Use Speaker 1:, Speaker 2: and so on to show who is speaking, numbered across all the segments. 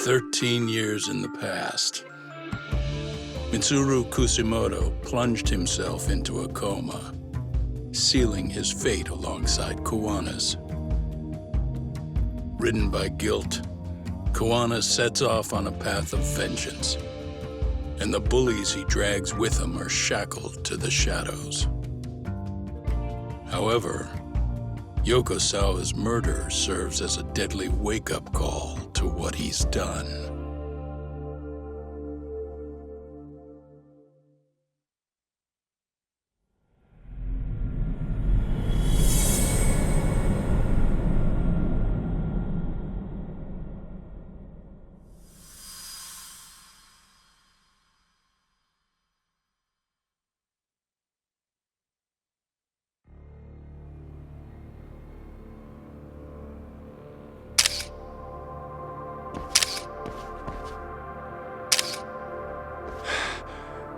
Speaker 1: 13 years in the past. Mitsuru Kusumoto plunged himself into a coma, sealing his fate alongside Kuwana's. Ridden by guilt, Kuwana sets off on a path of vengeance, and the bullies he drags with him are shackled to the shadows. However, Yokosawa's murder serves as a deadly wake-up call to what he's done.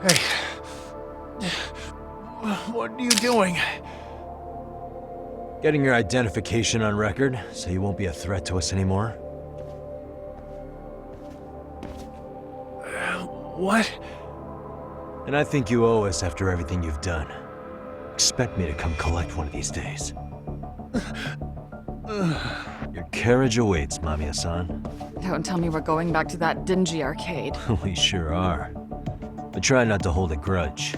Speaker 2: Hey. What are you doing?
Speaker 3: Getting your identification on record, so you won't be a threat to us anymore?
Speaker 2: What?
Speaker 3: And I think you owe us after everything you've done. Expect me to come collect one of these days. Your carriage awaits, Mamiya-san.
Speaker 4: Don't tell me we're going back to that dingy arcade.
Speaker 3: We sure are. But try not to hold a grudge.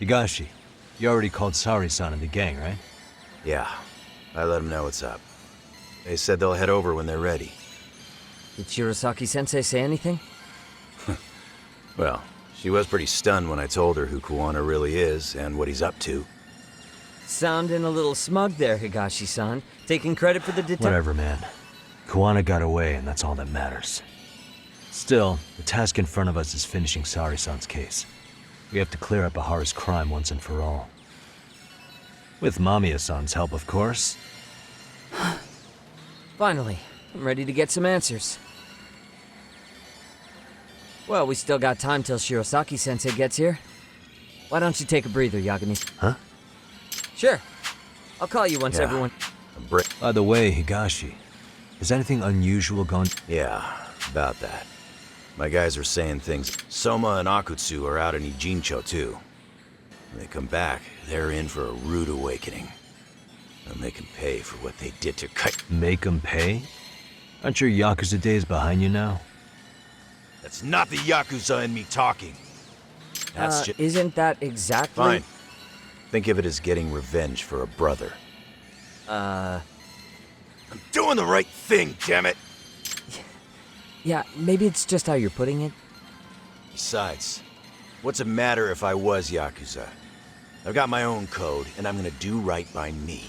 Speaker 3: Higashi, you already called Sari-san and the gang, right?
Speaker 5: Yeah, I let them know what's up. They said they'll head over when they're ready.
Speaker 6: Did Shirosaki-sensei say anything?
Speaker 5: Well, she was pretty stunned when I told her who Kuwana really is and what he's up to.
Speaker 6: Sounding a little smug there, Higashi-san. Taking credit for the
Speaker 3: Whatever, man. Kuwana got away, and that's all that matters. Still, the task in front of us is finishing Sari-san's case. We have to clear up Ahara's crime once and for all. With Mamiya-san's help, of course.
Speaker 6: Finally, I'm ready to get some answers. Well, we still got time till Shirosaki-sensei gets here. Why don't you take a breather, Yagami?
Speaker 5: Huh?
Speaker 6: Sure. I'll call you once everyone...
Speaker 3: By the way, Higashi, has anything unusual gone...
Speaker 5: Yeah, about that. My guys are saying things. Soma and Akutsu are out in Ijincho, too. When they come back, they're in for a rude awakening. They'll make them pay for what they did to Kai.
Speaker 3: Make them pay? Aren't your Yakuza days behind you now?
Speaker 5: That's not the Yakuza in me talking. That's just...
Speaker 6: Isn't that exactly...
Speaker 5: Fine. Think of it as getting revenge for a brother. I'm doing the right thing, damn it!
Speaker 6: Yeah, maybe it's just how you're putting it.
Speaker 5: Besides, what's it matter if I was Yakuza? I've got my own code, and I'm gonna do right by me.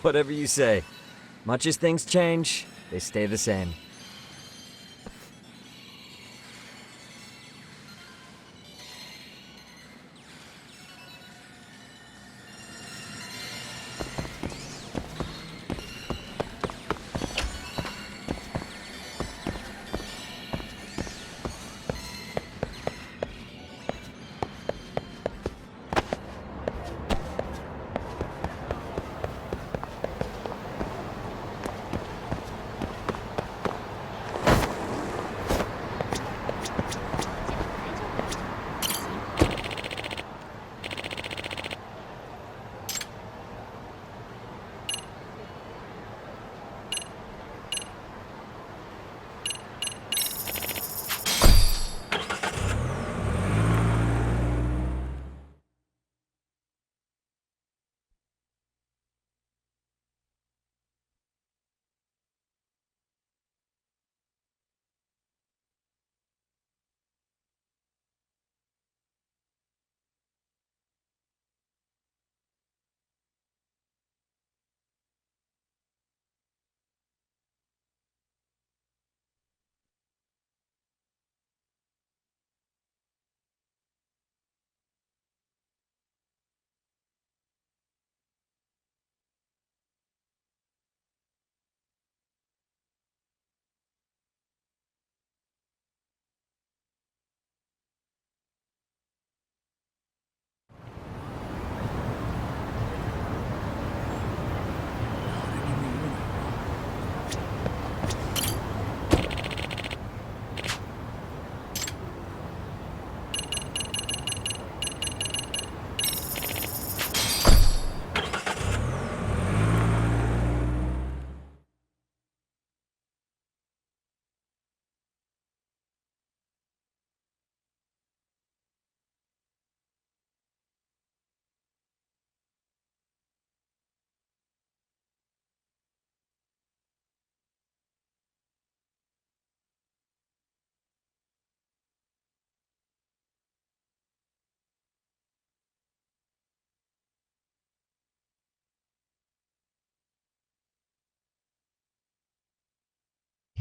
Speaker 6: Whatever you say. Much as things change, they stay the same.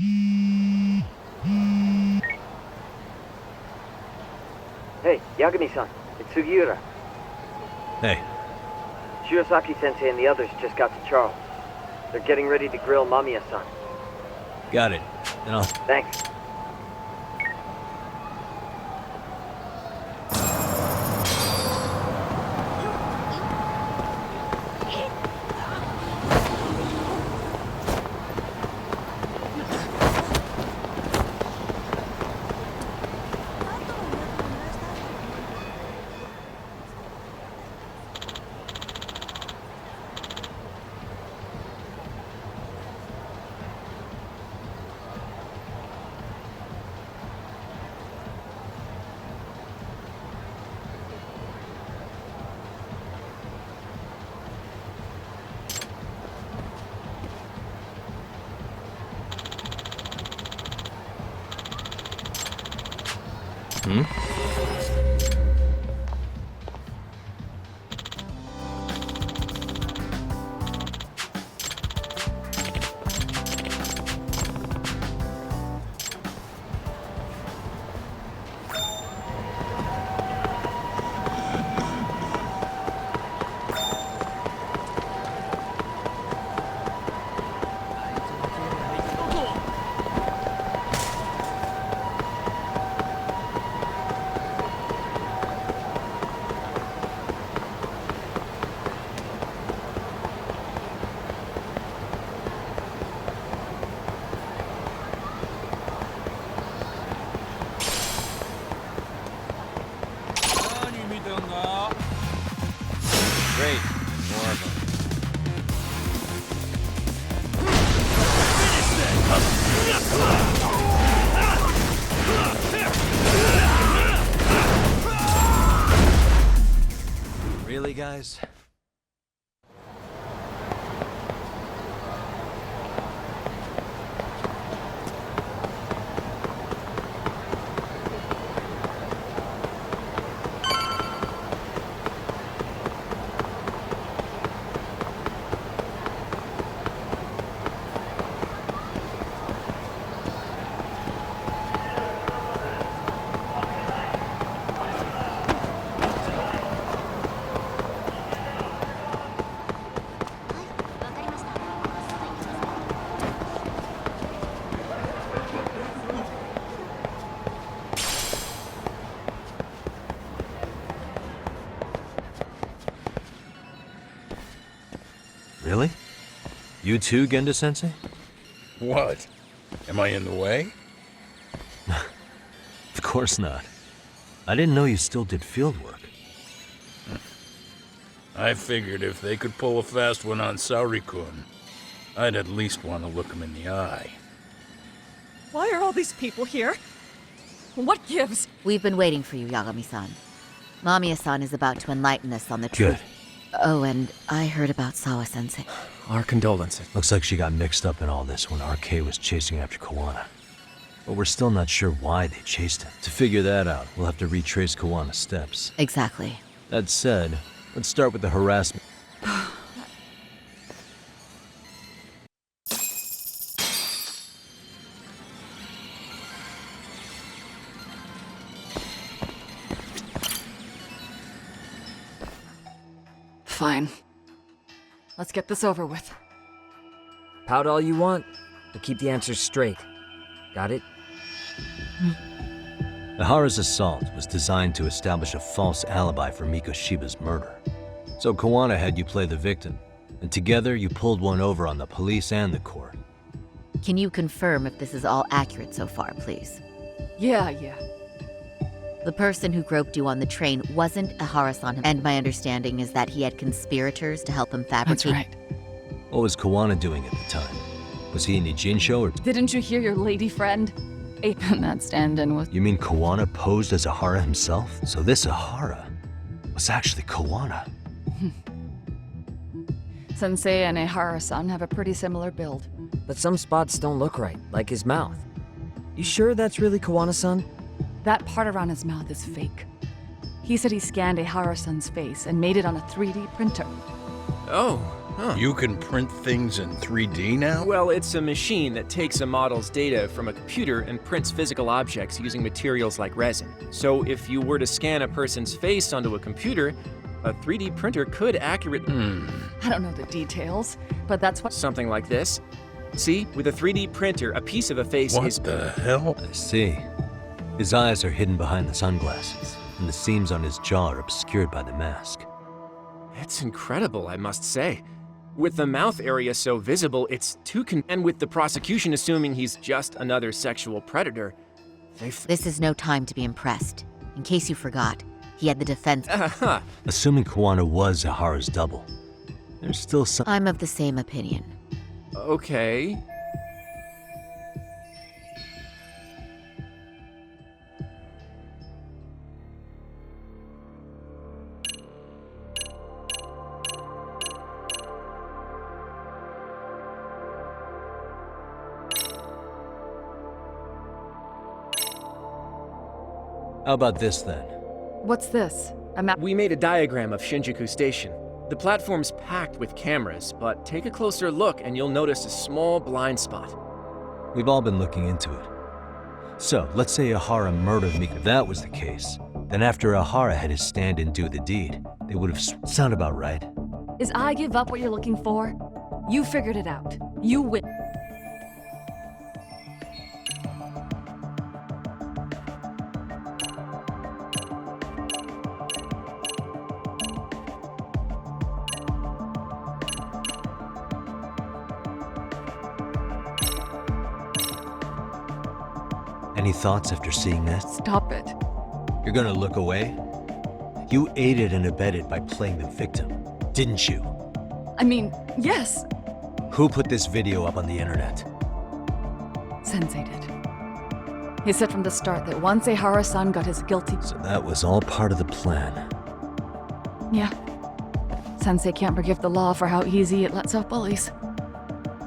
Speaker 6: Hey, Yagami-san, it's Sugiura.
Speaker 3: Hey,
Speaker 6: Shirosaki-sensei and the others just got to Charles. They're getting ready to grill Mamiya-san.
Speaker 3: got it. Then I'll...
Speaker 6: Thanks.
Speaker 3: Great. More of them. Really, guys? Really? You too, Genda-sensei?
Speaker 1: What? Am I in the way?
Speaker 3: Of course not. I didn't know you still did field work.
Speaker 1: I figured if they could pull a fast one on Saori-kun, I'd at least want to look him in the eye.
Speaker 4: Why are all these people here? What gives?
Speaker 7: We've been waiting for you, Yagami-san. Mamiya-san is about to enlighten us on the
Speaker 3: Good.
Speaker 7: truth. Oh, and I heard about Sawa-sensei.
Speaker 2: Our condolences.
Speaker 3: Looks like she got mixed up in all this when RK was chasing after Kawana. But we're still not sure why they chased him. To figure that out, we'll have to retrace Kawana's steps.
Speaker 7: Exactly.
Speaker 3: That said, let's start with the harassment.
Speaker 4: Fine. Let's get this over with.
Speaker 6: Pout all you want, but keep the answers straight. Got it?
Speaker 3: Ihara's assault was designed to establish a false alibi for Miko Shiba's murder. So Kawana had you play the victim, and together you pulled one over on the police and the court.
Speaker 7: Can you confirm if this is all accurate so far, please?
Speaker 4: Yeah.
Speaker 7: The person who groped you on the train wasn't Ihara-san, and my understanding is that he had conspirators to help him fabricate...
Speaker 4: That's right.
Speaker 3: What was Kawana doing at the time? Was he in Ijincho or...
Speaker 4: Didn't you hear your lady friend? Aping that stand-in was...
Speaker 3: You mean Kawana posed as Ihara himself? So this Ihara was actually Kawana.
Speaker 4: Sensei and Ihara-san have a pretty similar build.
Speaker 6: But some spots don't look right, like his mouth. You sure that's really Kawana-san?
Speaker 4: That part around his mouth is fake. He said he scanned Ihara-san's face and made it on a 3D printer.
Speaker 2: Oh,
Speaker 1: You can print things in 3D now?
Speaker 8: Well, it's a machine that takes a model's data from a computer and prints physical objects using materials like resin. So if you were to scan a person's face onto a computer, a 3D printer could accurately...
Speaker 4: I don't know the details, but that's what.
Speaker 8: Something like this. See, with a 3D printer, a piece of a face
Speaker 1: What
Speaker 8: is...
Speaker 1: the hell?
Speaker 3: I see. His eyes are hidden behind the sunglasses, and the seams on his jaw are obscured by the mask.
Speaker 8: It's incredible, I must say. With the mouth area so visible, it's too and with the prosecution assuming he's just another sexual predator,
Speaker 7: This is no time to be impressed. In case you forgot, he had the defense.
Speaker 3: Assuming Kuwana was Ihara's double, there's still some...
Speaker 7: I'm of the same opinion.
Speaker 8: Okay.
Speaker 3: How about this then?
Speaker 4: What's this? A map.
Speaker 8: We made a diagram of Shinjuku Station. The platform's packed with cameras, but take a closer look and you'll notice a small blind spot.
Speaker 3: We've all been looking into it. So, let's say Ihara murdered Miko. If that was the case, then after Ihara had his stand-in do the deed, they would have... Sound about right?
Speaker 4: Is I give up what you're looking for? You figured it out. You win.
Speaker 3: Any thoughts after seeing that?
Speaker 4: Stop it.
Speaker 3: You're gonna look away? You aided and abetted by playing the victim, didn't you?
Speaker 4: I mean, yes,
Speaker 3: Who put this video up on the internet?
Speaker 4: Sensei did. He said from the start that once Ihara-san got his guilty...
Speaker 3: So that was all part of the plan.
Speaker 4: Yeah. Sensei can't forgive the law for how easy it lets off bullies.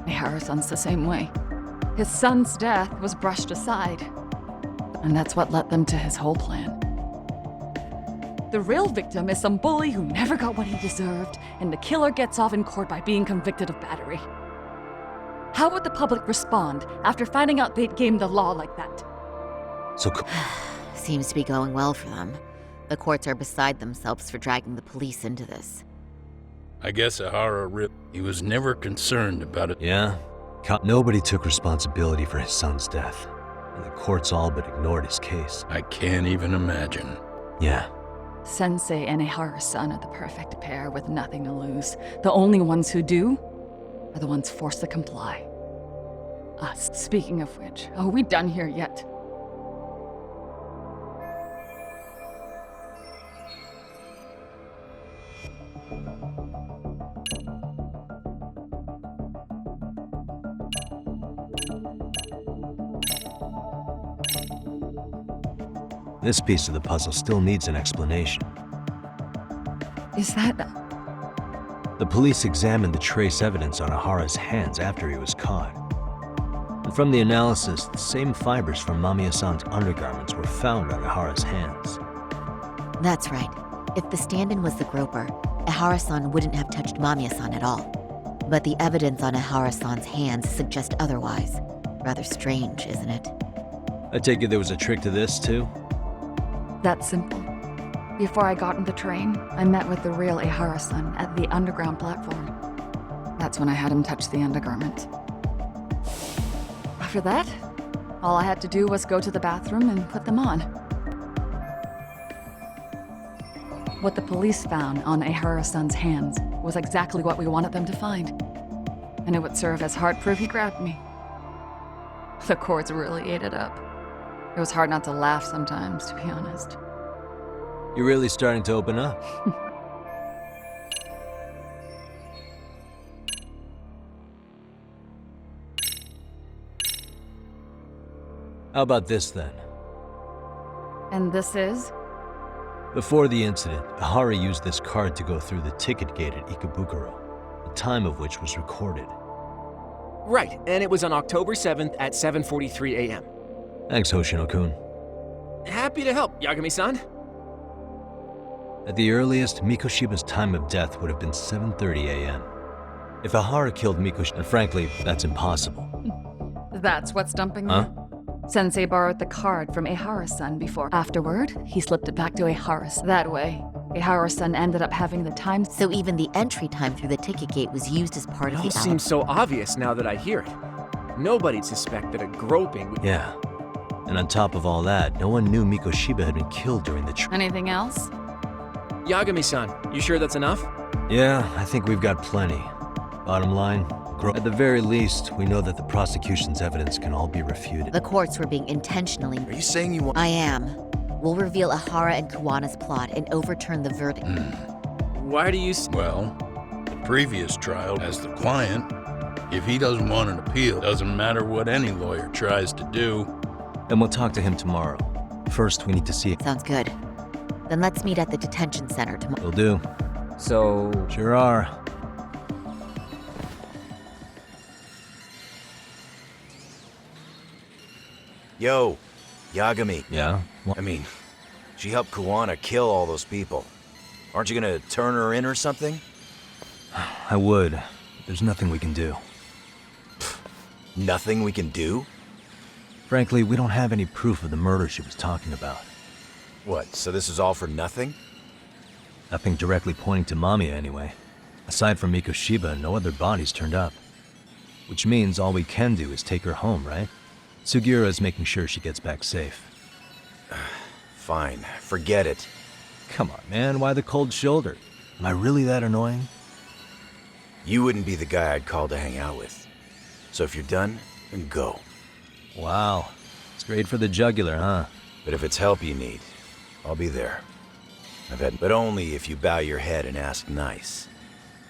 Speaker 4: Ihara-san's the same way. His son's death was brushed aside. And that's what led them to his whole plan. The real victim is some bully who never got what he deserved, and the killer gets off in court by being convicted of battery. How would the public respond after finding out they'd gamed the law like that?
Speaker 3: So
Speaker 7: Seems to be going well for them. The courts are beside themselves for dragging the police into this.
Speaker 1: I guess he was never concerned about it.
Speaker 3: yeah, nobody took responsibility for his son's death, and the courts all but ignored his case.
Speaker 1: I can't even imagine.
Speaker 3: Yeah,
Speaker 4: Sensei and Ihara-san are the perfect pair with nothing to lose. The only ones who do are the ones forced to comply. Us. Speaking of which, are we done here yet?
Speaker 3: this piece of the puzzle still needs an explanation.
Speaker 4: Is that...
Speaker 3: The police examined the trace evidence on Ihara's hands after he was caught. And from the analysis, the same fibers from Mamiya-san's undergarments were found on Ihara's hands.
Speaker 7: That's right. If the stand-in was the groper, Ihara-san wouldn't have touched Mamiya-san at all. But the evidence on Ihara-san's hands suggests otherwise. Rather strange, isn't it?
Speaker 3: I take it there was a trick to this, too?
Speaker 4: That's simple. Before I got on the train, I met with the real Ihara-san at the underground platform. That's when I had him touch the undergarment. After that, all I had to do was go to the bathroom and put them on. What the police found on Ihara-san's hands was exactly what we wanted them to find. And it would serve as hard proof he grabbed me. The courts really ate it up. It was hard not to laugh sometimes, to be honest.
Speaker 3: You're really starting to open up. How about this then?
Speaker 4: And this is?
Speaker 3: Before the incident, Ihara used this card to go through the ticket gate at Ikebukuro, the time of which was recorded.
Speaker 8: Right, and it was on October 7th at 7:43 a.m.
Speaker 3: Thanks, Hoshino-kun.
Speaker 8: Happy to help, Yagami-san.
Speaker 3: At the earliest, Mikoshiba's time of death would have been 7:30 a.m. If Ahara killed Miko, and frankly, that's impossible.
Speaker 4: That's what's dumping
Speaker 3: Huh?
Speaker 4: you? Sensei borrowed the card from Ehara-san before. Afterward, he slipped it back to Ehara. That way, Ehara-san ended up having the time.
Speaker 7: So even the entry time through the ticket gate was used as part
Speaker 8: It
Speaker 7: of
Speaker 8: all
Speaker 7: the
Speaker 8: seems so obvious now that I hear it. Nobody'd suspect that a groping would...
Speaker 3: Yeah. And on top of all that, no one knew Miko Shiba had been killed during the
Speaker 4: Anything else?
Speaker 8: Yagami-san, you sure that's enough?
Speaker 3: Yeah, I think we've got plenty. Bottom line, at the very least, we know that the prosecution's evidence can all be refuted.
Speaker 7: The courts were being intentionally.
Speaker 5: Are you saying you want...
Speaker 7: I am. We'll reveal Ahara and Kuwana's plot and overturn the verdict.
Speaker 8: Why do you...
Speaker 1: Well, the previous trial, as the client, if he doesn't want an appeal, doesn't matter what any lawyer tries to do.
Speaker 3: And we'll talk to him tomorrow. First, we need to see...
Speaker 7: Sounds good. Then let's meet at the detention center tomorrow.
Speaker 3: Will do.
Speaker 6: So,
Speaker 3: Sure are.
Speaker 5: Yo, Yagami.
Speaker 3: Yeah?
Speaker 5: I mean, she helped Kuwana kill all those people. Aren't you gonna turn her in or something?
Speaker 3: I would. There's nothing we can do.
Speaker 5: Nothing we can do?
Speaker 3: Frankly, we don't have any proof of the murder she was talking about.
Speaker 5: What, so this is all for nothing?
Speaker 3: Nothing directly pointing to Mamiya anyway. Aside from Miko Shiba, no other bodies turned up. Which means all we can do is take her home, right? Sugiura is making sure she gets back safe.
Speaker 5: Fine, forget it.
Speaker 3: Come on, man, why the cold shoulder? Am I really that annoying?
Speaker 5: You wouldn't be the guy I'd call to hang out with. So if you're done, then go.
Speaker 3: Wow. Straight for the jugular, huh?
Speaker 5: But if it's help you need, I'll be there. But only if you bow your head and ask nice.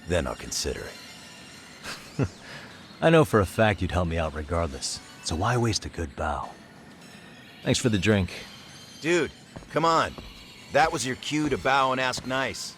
Speaker 5: Then I'll consider it.
Speaker 3: I know for a fact you'd help me out regardless, so why waste a good bow? Thanks for the drink.
Speaker 5: Dude, come on. That was your cue to bow and ask nice.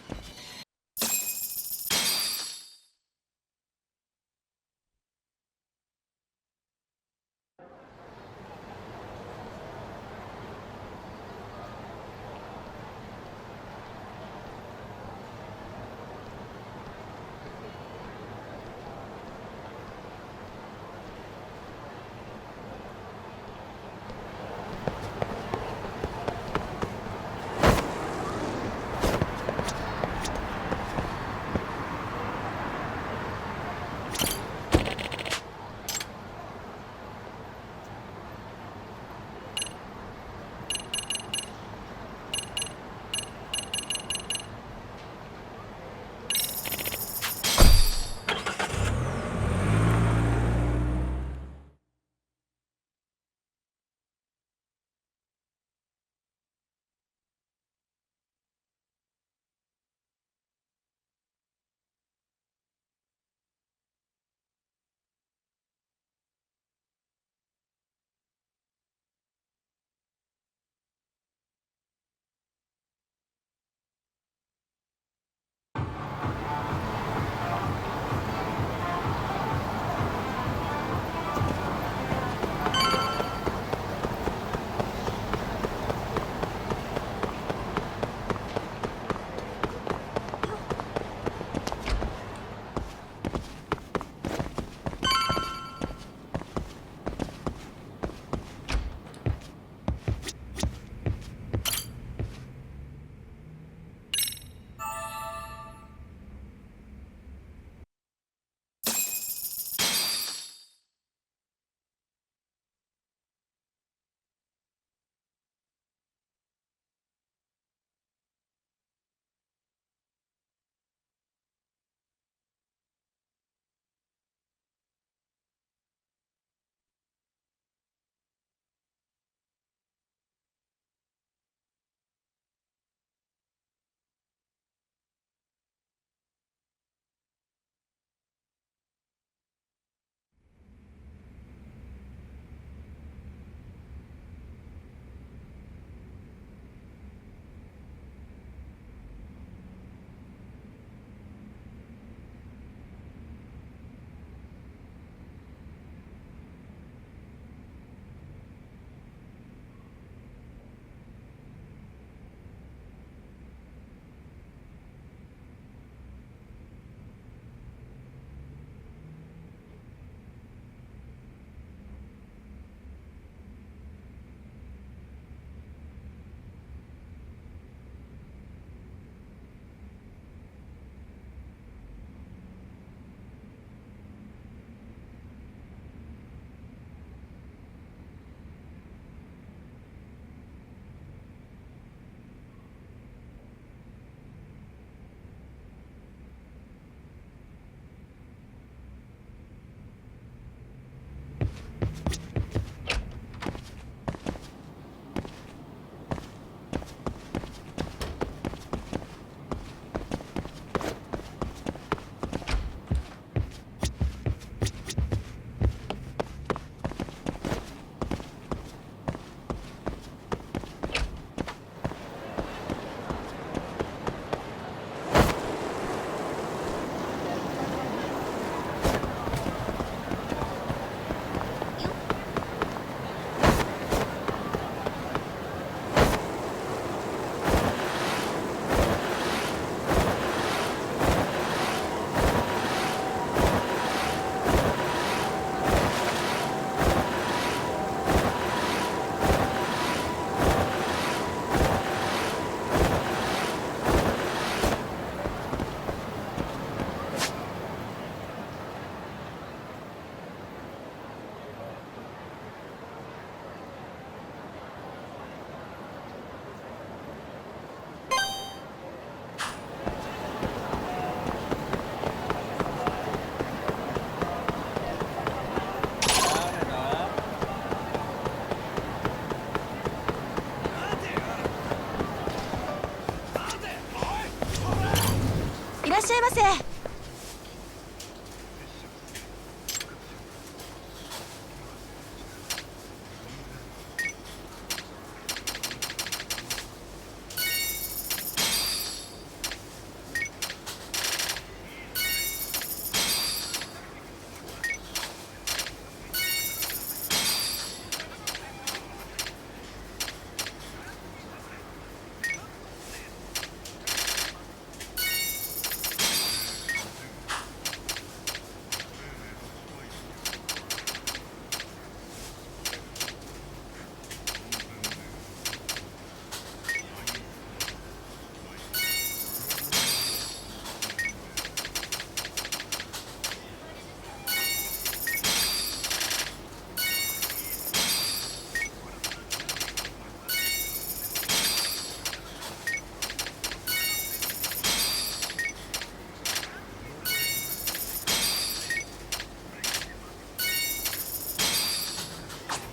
Speaker 7: しゃいませ。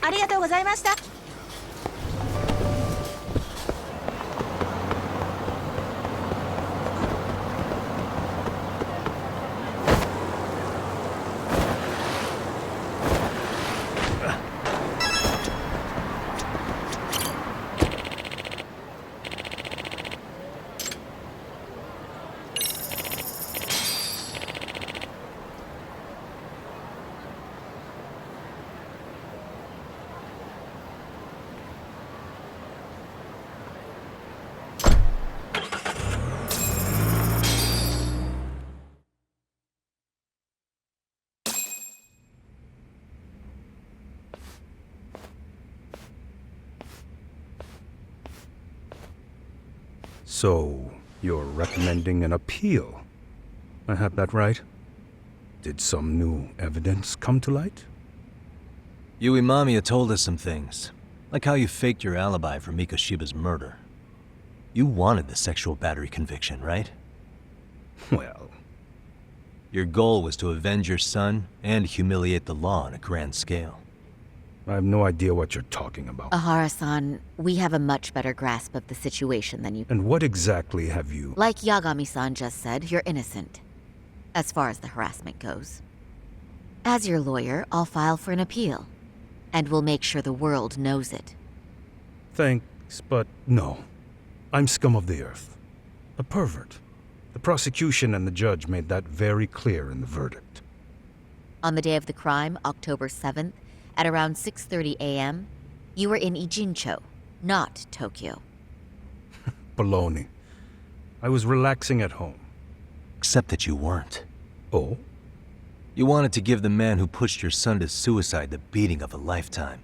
Speaker 7: ありがとうございました。
Speaker 9: So, you're recommending an appeal? I have that right? Did some new evidence come to light?
Speaker 3: Yui Mamiya told us some things, like how you faked your alibi for Mikoshiba's murder. You wanted the sexual battery conviction, right?
Speaker 9: Well...
Speaker 3: Your goal was to avenge your son and humiliate the law on a grand scale.
Speaker 9: I have no idea what you're talking about.
Speaker 7: Ahara-san, we have a much better grasp of the situation than you.
Speaker 9: And what exactly have you...
Speaker 7: Like Yagami-san just said, you're innocent. As far as the harassment goes. As your lawyer, I'll file for an appeal. And we'll make sure the world knows it.
Speaker 9: Thanks, but no. I'm scum of the earth. A pervert. The prosecution and the judge made that very clear in the verdict.
Speaker 7: On the day of the crime, October 7th, at around 6:30 a.m., you were in Ijincho, not Tokyo.
Speaker 9: Baloney. I was relaxing at home.
Speaker 3: Except that you weren't.
Speaker 9: Oh?
Speaker 3: You wanted to give the man who pushed your son to suicide the beating of a lifetime.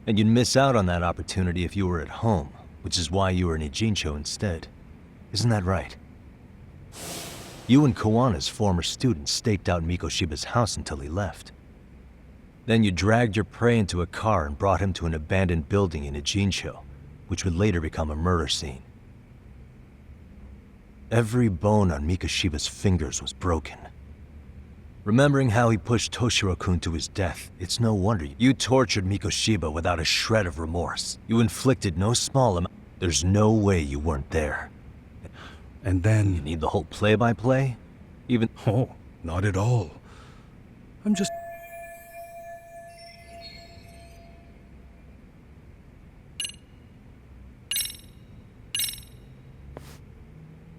Speaker 3: And you'd miss out on that opportunity if you were at home, which is why you were in Ijincho instead. Isn't that right? You and Kawana's former student staked out Mikoshiba's house until he left. Then you dragged your prey into a car and brought him to an abandoned building in Ijincho, which would later become a murder scene. Every bone on Mikoshiba's fingers was broken. Remembering how he pushed Toshiro-kun to his death, it's no wonder you tortured Mikoshiba without a shred of remorse. You inflicted no small amount. There's no way you weren't there.
Speaker 9: And then...
Speaker 3: You need the whole play-by-play? Even...
Speaker 9: Oh, not at all. I'm just...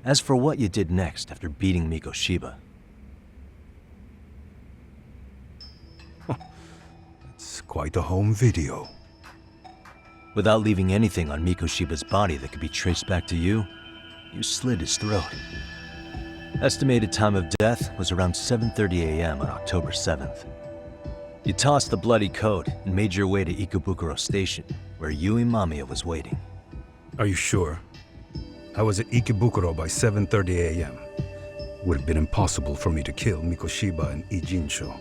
Speaker 3: As for what you did next after beating Mikoshiba...
Speaker 9: It's quite a home video.
Speaker 3: Without leaving anything on Mikoshiba's body that could be traced back to you, you slit his throat. Estimated time of death was around 7:30 a.m. on October 7th. You tossed the bloody coat and made your way to Ikebukuro Station, where Yui Mamiya was waiting.
Speaker 9: Are you sure? I was at Ikebukuro by 7:30 a.m. Would have been impossible for me to kill Mikoshiba in Ijincho.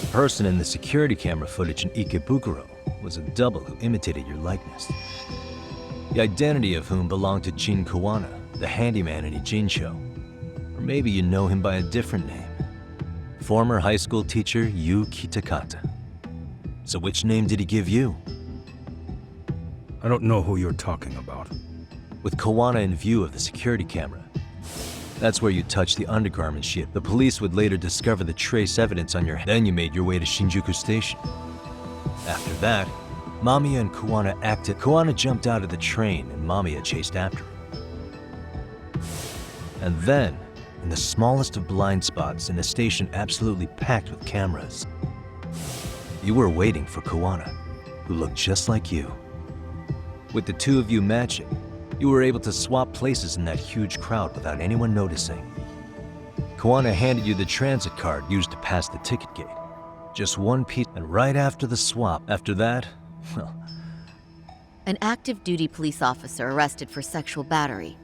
Speaker 3: The person in the security camera footage in Ikebukuro was a double who imitated your likeness. The identity of whom belonged to Jin Kawana, the handyman in Ijincho. Or maybe you know him by a different name. Former high school teacher Yu Kitakata. So which name did he give you?
Speaker 9: I don't know who you're talking about.
Speaker 3: With Kawana in view of the security camera, That's where you touched the undergarment ship. The police would later discover the trace evidence on your head. Then you made your way to Shinjuku Station. After that, Mamiya and Kuwana acted. Kuwana jumped out of the train and Mamiya chased after him. And then, in the smallest of blind spots in a station absolutely packed with cameras, you were waiting for Kuwana, who looked just like you. With the two of you matching, you were able to swap places in that huge crowd without anyone noticing. Kuwana handed you the transit card used to pass the ticket gate. Just one piece, and right after the swap, after that, well...
Speaker 7: An active duty police officer arrested for sexual battery.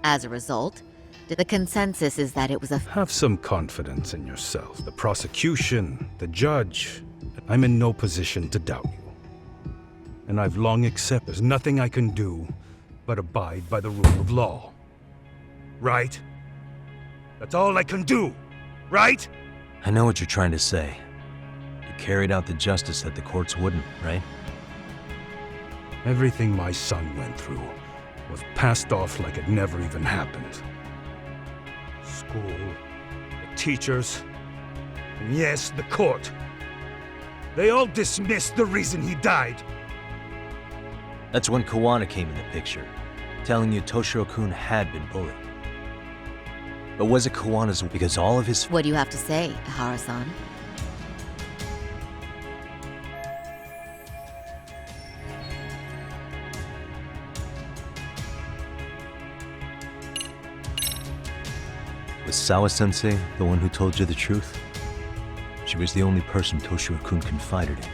Speaker 7: As a result, the consensus is that it was a...
Speaker 9: Have some confidence in yourself. The prosecution, the judge. I'm in no position to doubt you. And I've long accepted there's nothing I can do but abide by the rule of law. Right? That's all I can do, right?
Speaker 3: I know what you're trying to say. You carried out the justice that the courts wouldn't, right?
Speaker 9: Everything my son went through was passed off like it never even happened. School, the teachers, and yes, the court. They all dismissed the reason he died.
Speaker 3: That's when Kuwana came in the picture, telling you Toshiro-kun had been bullied. But was it Kuwana's because all of his...
Speaker 7: What do you have to say, Ihara-san?
Speaker 3: Was Sawa-sensei the one who told you the truth? She was the only person Toshiro-kun confided in.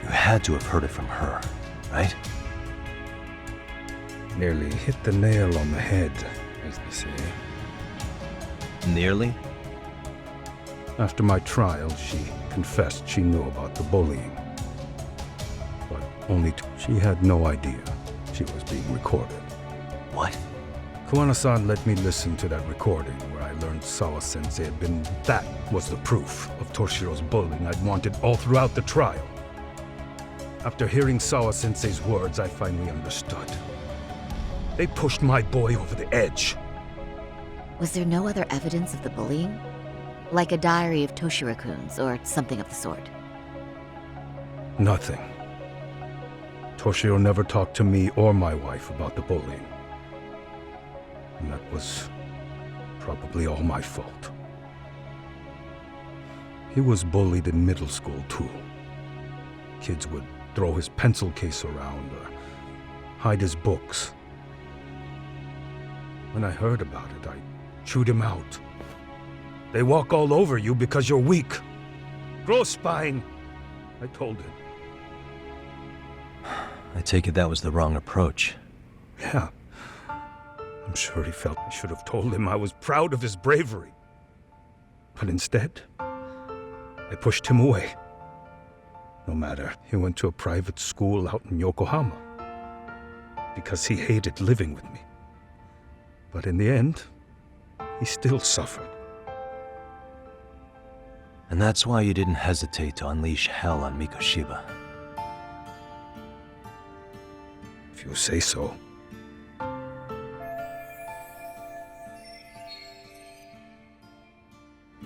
Speaker 3: You had to have heard it from her, right?
Speaker 9: Nearly hit the nail on the head, as they say.
Speaker 3: Nearly?
Speaker 9: After my trial, she confessed she knew about the bullying. But she had no idea she was being recorded.
Speaker 3: What?
Speaker 9: Kuwana-san let me listen to that recording where I learned Sawa-sensei had been... That was the proof of Toshiro's bullying I'd wanted all throughout the trial. After hearing Sawa-sensei's words, I finally understood. They pushed my boy over the edge.
Speaker 7: Was there no other evidence of the bullying? Like a diary of Toshiro-kun's or something of the sort?
Speaker 9: Nothing. Toshiro never talked to me or my wife about the bullying. And that was probably all my fault. He was bullied in middle school, too. Kids would throw his pencil case around or hide his books. When I heard about it, I chewed him out. They walk all over you because you're weak. Grow spine, I told him.
Speaker 3: I take it that was the wrong approach.
Speaker 9: Yeah. I'm sure he felt I should have told him I was proud of his bravery. But instead, I pushed him away. No matter, he went to a private school out in Yokohama because he hated living with me. But in the end, he still suffered.
Speaker 3: And that's why you didn't hesitate to unleash hell on Mikoshiba.
Speaker 9: If you say so.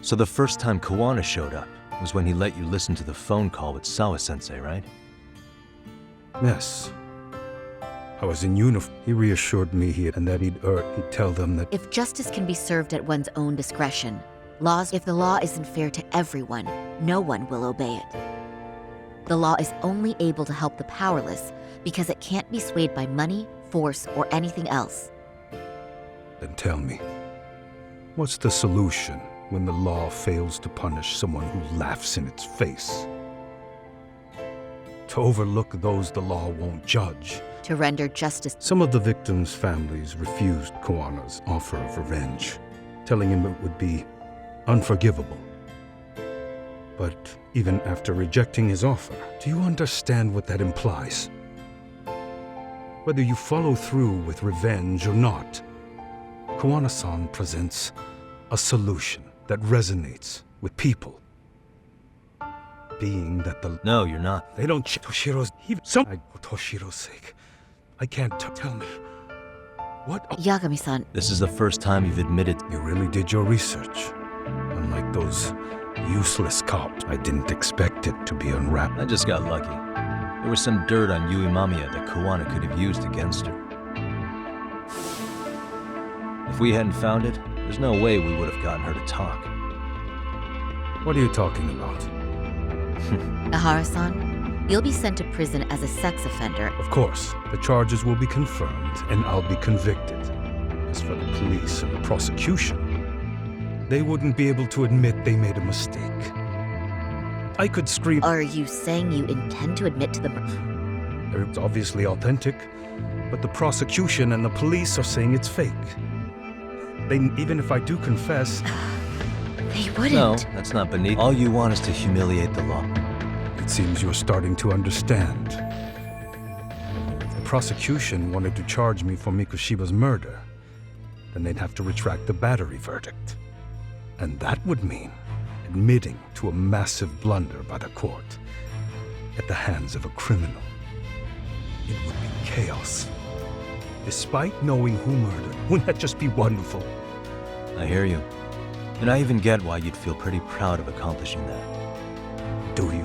Speaker 3: So the first time Kuwana showed up was when he let you listen to the phone call with Sawa-sensei, right?
Speaker 9: Yes. I was in uniform. He reassured me and that he'd tell them that...
Speaker 7: If justice can be served at one's own discretion, if the law isn't fair to everyone, no one will obey it. The law is only able to help the powerless because it can't be swayed by money, force, or anything else.
Speaker 9: Then tell me, what's the solution when the law fails to punish someone who laughs in its face? To overlook those the law won't judge.
Speaker 7: To render justice.
Speaker 9: Some of the victims' families refused Kuwana's offer of revenge, telling him it would be unforgivable. But even after rejecting his offer, do you understand what that implies? Whether you follow through with revenge or not, Kuwana-san presents a solution that resonates with people. Being that the...
Speaker 3: No, you're not.
Speaker 9: They don't... Toshiro's... For Toshiro's sake. I can't tell me. What?
Speaker 7: Yagami-san,
Speaker 3: This is the first time you've admitted.
Speaker 9: You really did your research. Unlike those useless cops, I didn't expect it to be unwrapped.
Speaker 3: I just got lucky. There was some dirt on Yui Mamiya that Koana could have used against her. If we hadn't found it, there's no way we would have gotten her to talk.
Speaker 9: What are you talking about?
Speaker 7: Ahara-san, you'll be sent to prison as a sex offender.
Speaker 9: Of course, the charges will be confirmed and I'll be convicted. As for the police and the prosecution, they wouldn't be able to admit they made a mistake. I could scream.
Speaker 7: Are you saying you intend to admit to the murder?
Speaker 9: It's obviously authentic, but the prosecution and the police are saying it's fake. Even if I do confess,
Speaker 7: They wouldn't.
Speaker 3: No, that's not beneath. All you want is to humiliate the law.
Speaker 9: it seems you're starting to understand. If the prosecution wanted to charge me for Mikoshiba's murder, then they'd have to retract the battery verdict. And that would mean admitting to a massive blunder by the court at the hands of a criminal. It would be chaos. Despite knowing who murdered, wouldn't that just be wonderful?
Speaker 3: I hear you. And I even get why you'd feel pretty proud of accomplishing that.
Speaker 9: Do you?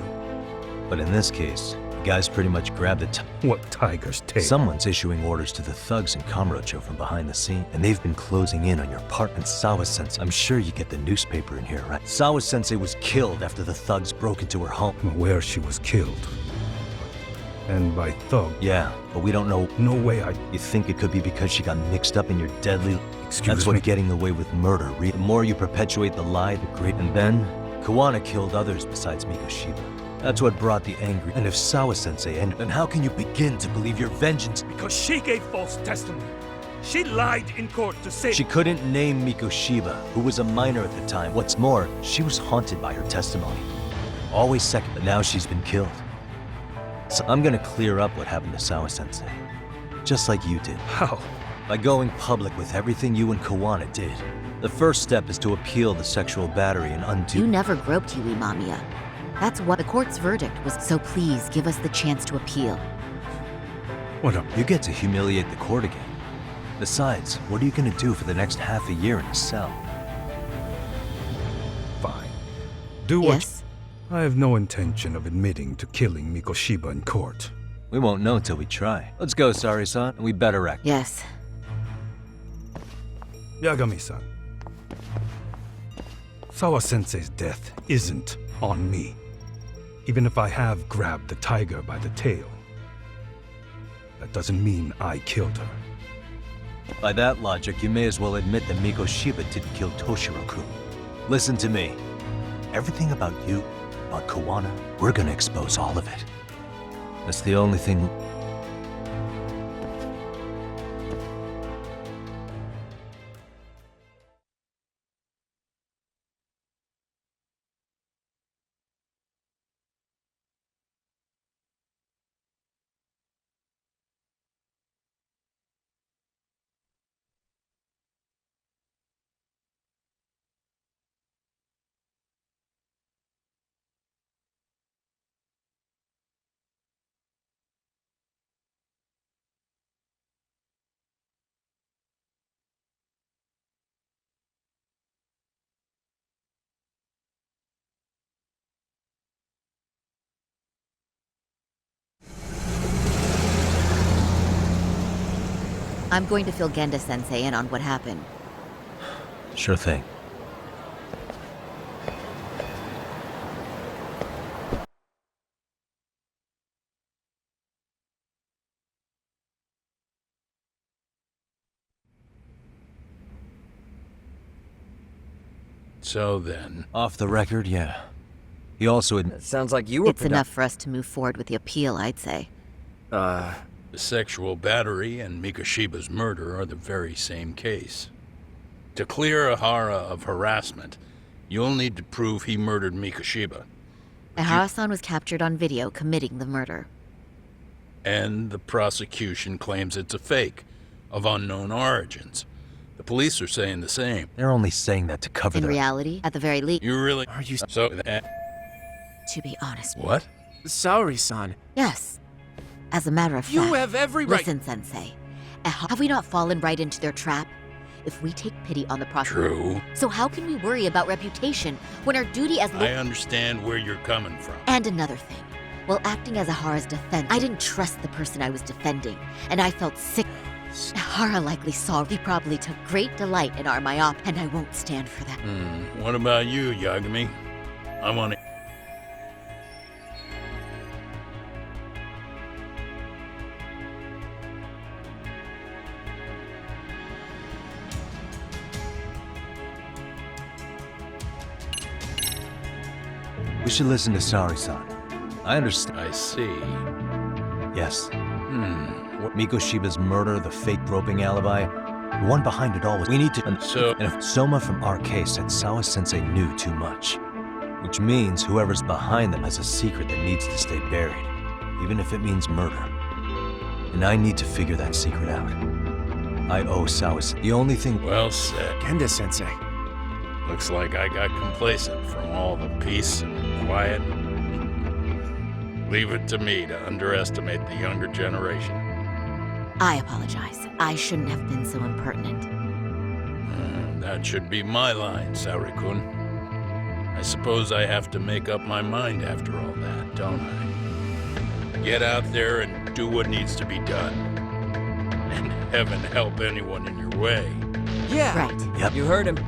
Speaker 3: But in this case, the guys pretty much grabbed the
Speaker 9: What tiger's tail?
Speaker 3: Someone's issuing orders to the thugs in Kamurocho from behind the scene, and they've been closing in on your partner, Sawa-sensei. I'm sure you get the newspaper in here, right? Sawa-sensei was killed after the thugs broke into her home.
Speaker 9: I'm aware she was killed. And by thug,
Speaker 3: Yeah, but we don't know.
Speaker 9: no way I...
Speaker 3: You think it could be because she got mixed up in your deadly...
Speaker 9: Excuse
Speaker 3: That's
Speaker 9: me?
Speaker 3: what getting away with murder. The more you perpetuate the lie, the great... And then, Kawana killed others besides Mikoshiba. That's what brought the angry... And if Sawa-sensei ended, then how can you begin to believe your vengeance?
Speaker 9: Because she gave false testimony. She lied in court to say...
Speaker 3: She couldn't name Mikoshiba, who was a minor at the time. What's more, she was haunted by her testimony. Always second, but now she's been killed. So I'm gonna clear up what happened to Sawa-sensei. Just like you did.
Speaker 9: How?
Speaker 3: By going public with everything you and Kawana did. The first step is to appeal the sexual battery and undo...
Speaker 7: You never groped Yui Mamiya. That's what the court's verdict was. So please give us the chance to appeal.
Speaker 9: What up?
Speaker 3: You get to humiliate the court again. Besides, what are you gonna do for the next half a year in a cell?
Speaker 9: Fine. Do what...
Speaker 7: Yes?
Speaker 9: I have no intention of admitting to killing Mikoshiba in court.
Speaker 3: We won't know till we try. Let's go, Sari-san, and we better act.
Speaker 7: Yes.
Speaker 9: Yagami-san. Sawa-sensei's death isn't on me. Even if I have grabbed the tiger by the tail, that doesn't mean I killed her.
Speaker 3: By that logic, you may as well admit that Mikoshiba didn't kill Toshiro-kun. Listen to me. Everything about you, about Kawana, we're gonna expose all of it. That's the only thing...
Speaker 7: I'm going to fill Genda-sensei in on what happened.
Speaker 3: Sure thing.
Speaker 1: So then,
Speaker 3: Off the record, yeah. He also
Speaker 6: It sounds like you were
Speaker 7: It's enough for us to move forward with the appeal, I'd say.
Speaker 1: the sexual battery and Mikoshiba's murder are the very same case. To clear Ahara of harassment, you'll need to prove he murdered Mikoshiba.
Speaker 7: Ahara-san was captured on video committing the murder.
Speaker 1: And the prosecution claims it's a fake, of unknown origins. The police are saying the same.
Speaker 3: They're only saying that to cover
Speaker 7: In
Speaker 3: their...
Speaker 7: reality, at the very least,
Speaker 1: You really...
Speaker 8: Are you...
Speaker 1: So that...
Speaker 7: to be honest.
Speaker 1: What?
Speaker 8: Saori-san,
Speaker 7: Yes. As a matter of fact.
Speaker 8: you have every right...
Speaker 7: Listen, Sensei. Have we not fallen right into their trap? If we take pity on the
Speaker 1: True.
Speaker 7: So how can we worry about reputation when our duty as
Speaker 1: I understand where you're coming from.
Speaker 7: And another thing, while acting as Ahara's defense, I didn't trust the person I was defending, and I felt sick. Ahara likely saw. He probably took great delight in our myop, and I won't stand for that.
Speaker 1: What about you, Yagami? I want to...
Speaker 3: We should listen to Sari-san. I understand.
Speaker 1: I see.
Speaker 3: Yes.
Speaker 1: What?
Speaker 3: Mikoshiba's murder, the fake groping alibi. The one behind it all was... We need to...
Speaker 1: So-
Speaker 3: And if Soma from RK said Sawa-sensei knew too much. Which means whoever's behind them has a secret that needs to stay buried. Even if it means murder. And I need to figure that secret out. I owe Sawa-sensei. The only thing...
Speaker 1: Well said.
Speaker 2: Genda-sensei.
Speaker 1: Looks like I got complacent from all the peace and quiet. Leave it to me to underestimate the younger generation.
Speaker 7: I apologize. I shouldn't have been so impertinent.
Speaker 1: That should be my line, Saori-kun. I suppose I have to make up my mind after all that, don't I? Get out there and do what needs to be done. And heaven help anyone in your way.
Speaker 6: Yeah.
Speaker 7: Right.
Speaker 3: Yep.
Speaker 6: You heard him.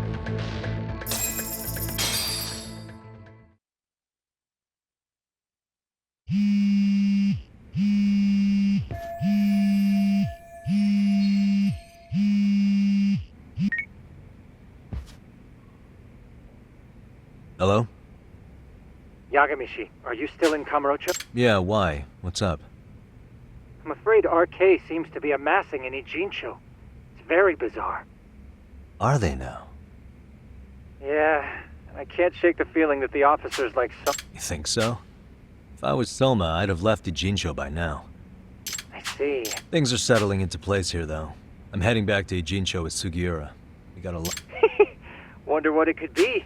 Speaker 3: Hello?
Speaker 10: Yagamishi, are you still in Kamurocho?
Speaker 3: Yeah, why? What's up?
Speaker 10: I'm afraid RK seems to be amassing in Ijincho. It's very bizarre.
Speaker 3: Are they now?
Speaker 10: Yeah, I can't shake the feeling that the officers like some...
Speaker 3: You think so? If I was Soma, I'd have left Ijincho by now.
Speaker 10: I see.
Speaker 3: Things are settling into place here, though. I'm heading back to Ijincho with Sugiura. We got a lot...
Speaker 10: Wonder what it could be.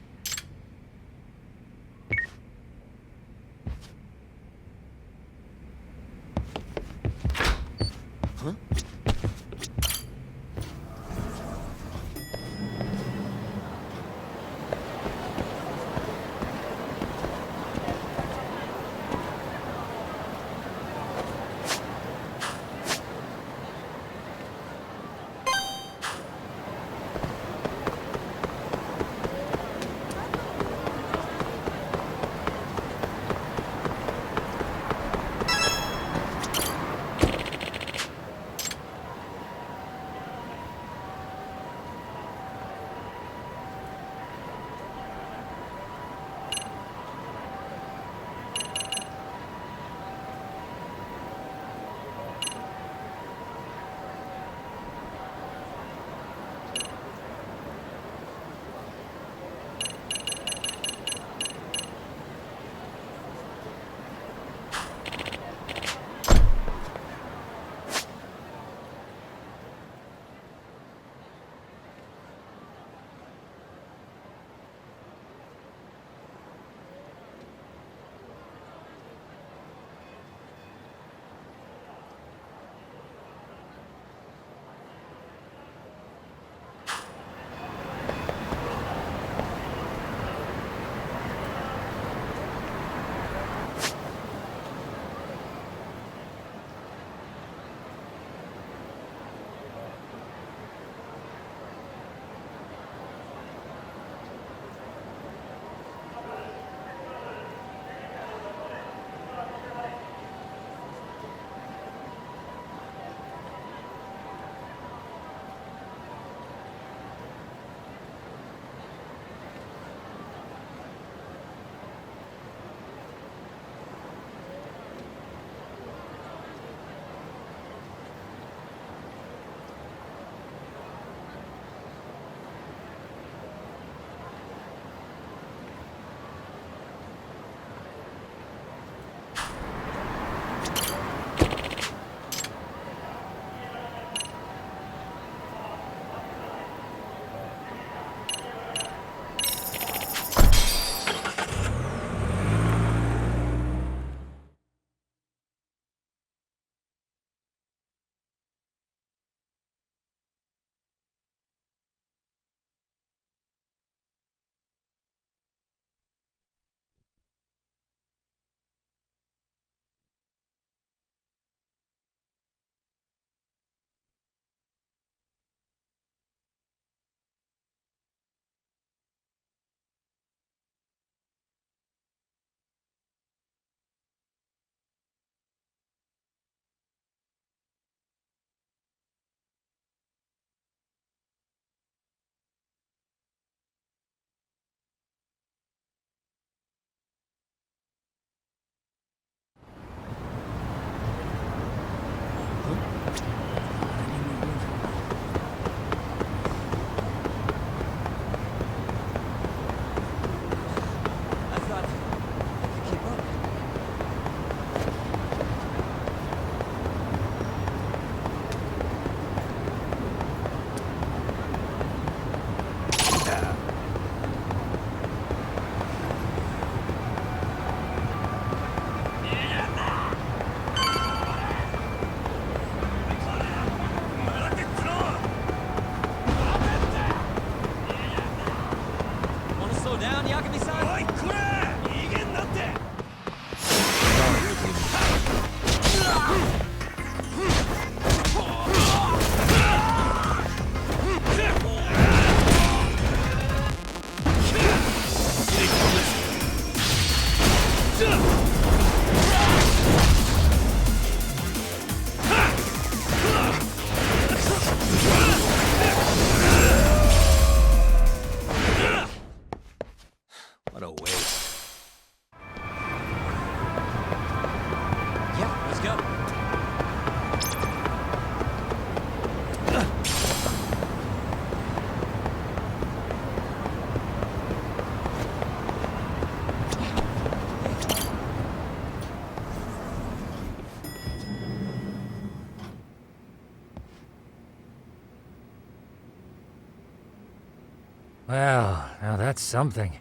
Speaker 11: Well, now that's something.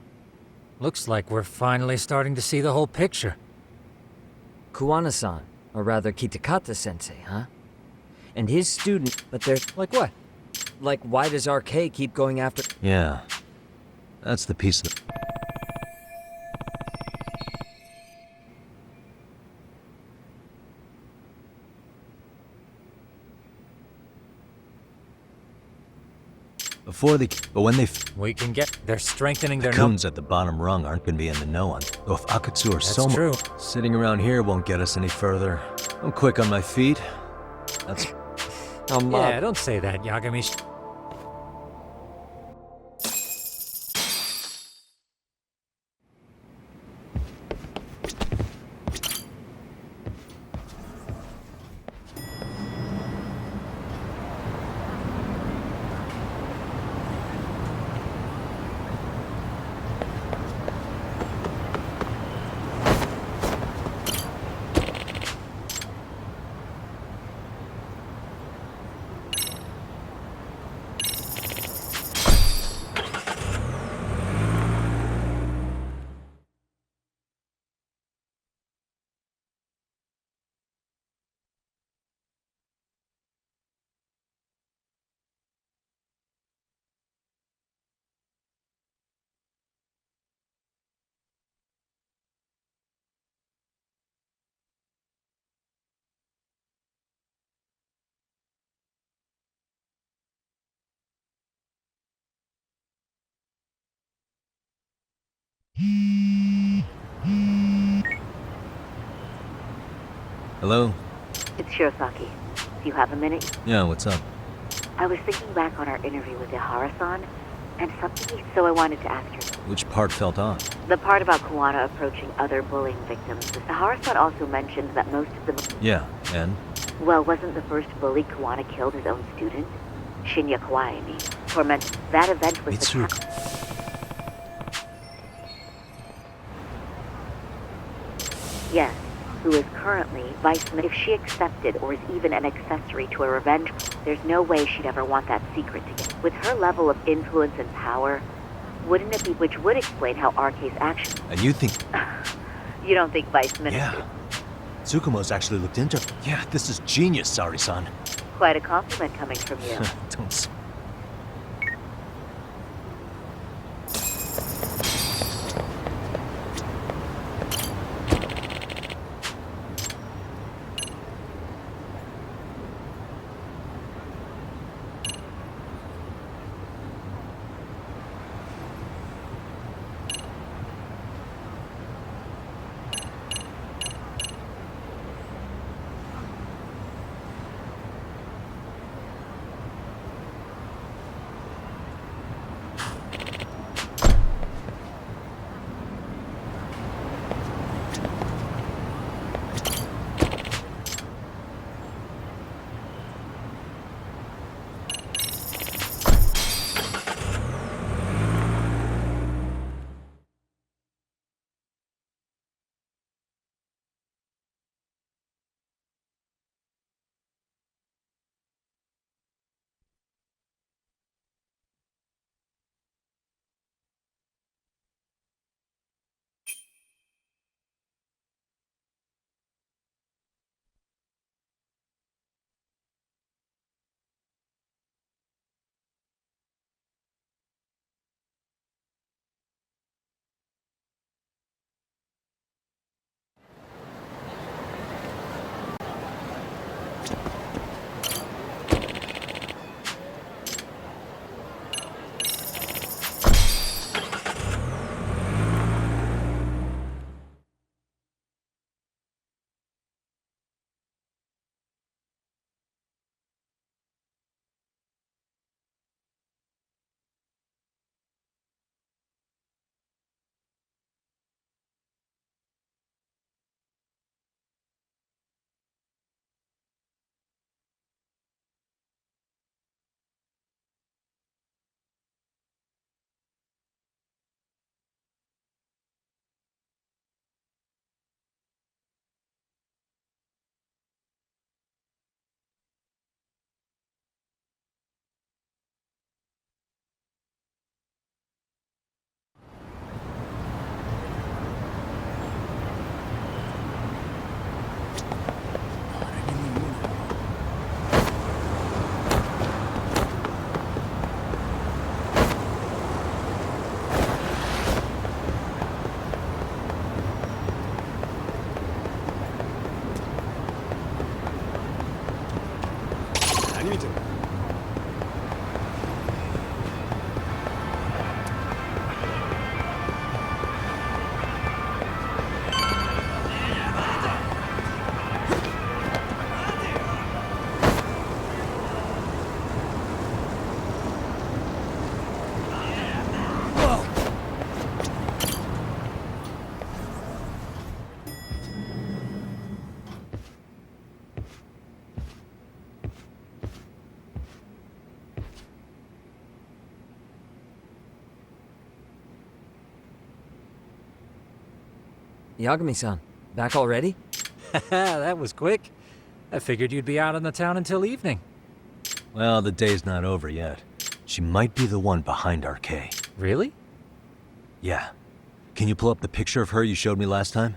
Speaker 11: Looks like we're finally starting to see the whole picture.
Speaker 6: Kuwana-san, or rather Kitakata-sensei, huh? And his student, but they're... Like what? Like, why does RK keep going after...
Speaker 3: Yeah. That's the piece of... Before they... But when they...
Speaker 11: We can get... They're strengthening their...
Speaker 3: Coons at the bottom rung aren't gonna be in the know on. Though if Akatsu or
Speaker 11: That's
Speaker 3: Soma...
Speaker 11: true.
Speaker 3: Sitting around here won't get us any further. I'm quick on my feet. That's...
Speaker 11: Yeah, don't say that, Yagami.
Speaker 3: Hello?
Speaker 7: It's Shirosaki. Do you have a minute?
Speaker 3: Yeah, what's up?
Speaker 7: I was thinking back on our interview with Ihara-san, and something, so I wanted to ask you.
Speaker 3: Which part felt on?
Speaker 7: The part about Kuwana approaching other bullying victims. Ihara-san also mentioned that most of the...
Speaker 3: Yeah, and?
Speaker 7: Well, wasn't the first bully Kuwana killed his own student? Shinya Kawai, I mean. Torment. That event was
Speaker 3: Mitsuko.
Speaker 7: the... Yes, who is currently vice... If she accepted or is even an accessory to a revenge, there's no way she'd ever want that secret to get. With her level of influence and power, wouldn't it be... Which would explain how RK's actions...
Speaker 3: And you think...
Speaker 7: You don't think Vice Minister...
Speaker 3: Yeah. Tsukumo's actually looked into... Yeah, this is genius, Sari-san.
Speaker 7: Quite a compliment coming from you.
Speaker 3: Don't...
Speaker 6: Yagami-san, back already?
Speaker 11: That was quick. I figured you'd be out in the town until evening.
Speaker 3: Well, the day's not over yet. She might be the one behind RK.
Speaker 11: Really?
Speaker 3: Yeah. Can you pull up the picture of her you showed me last time?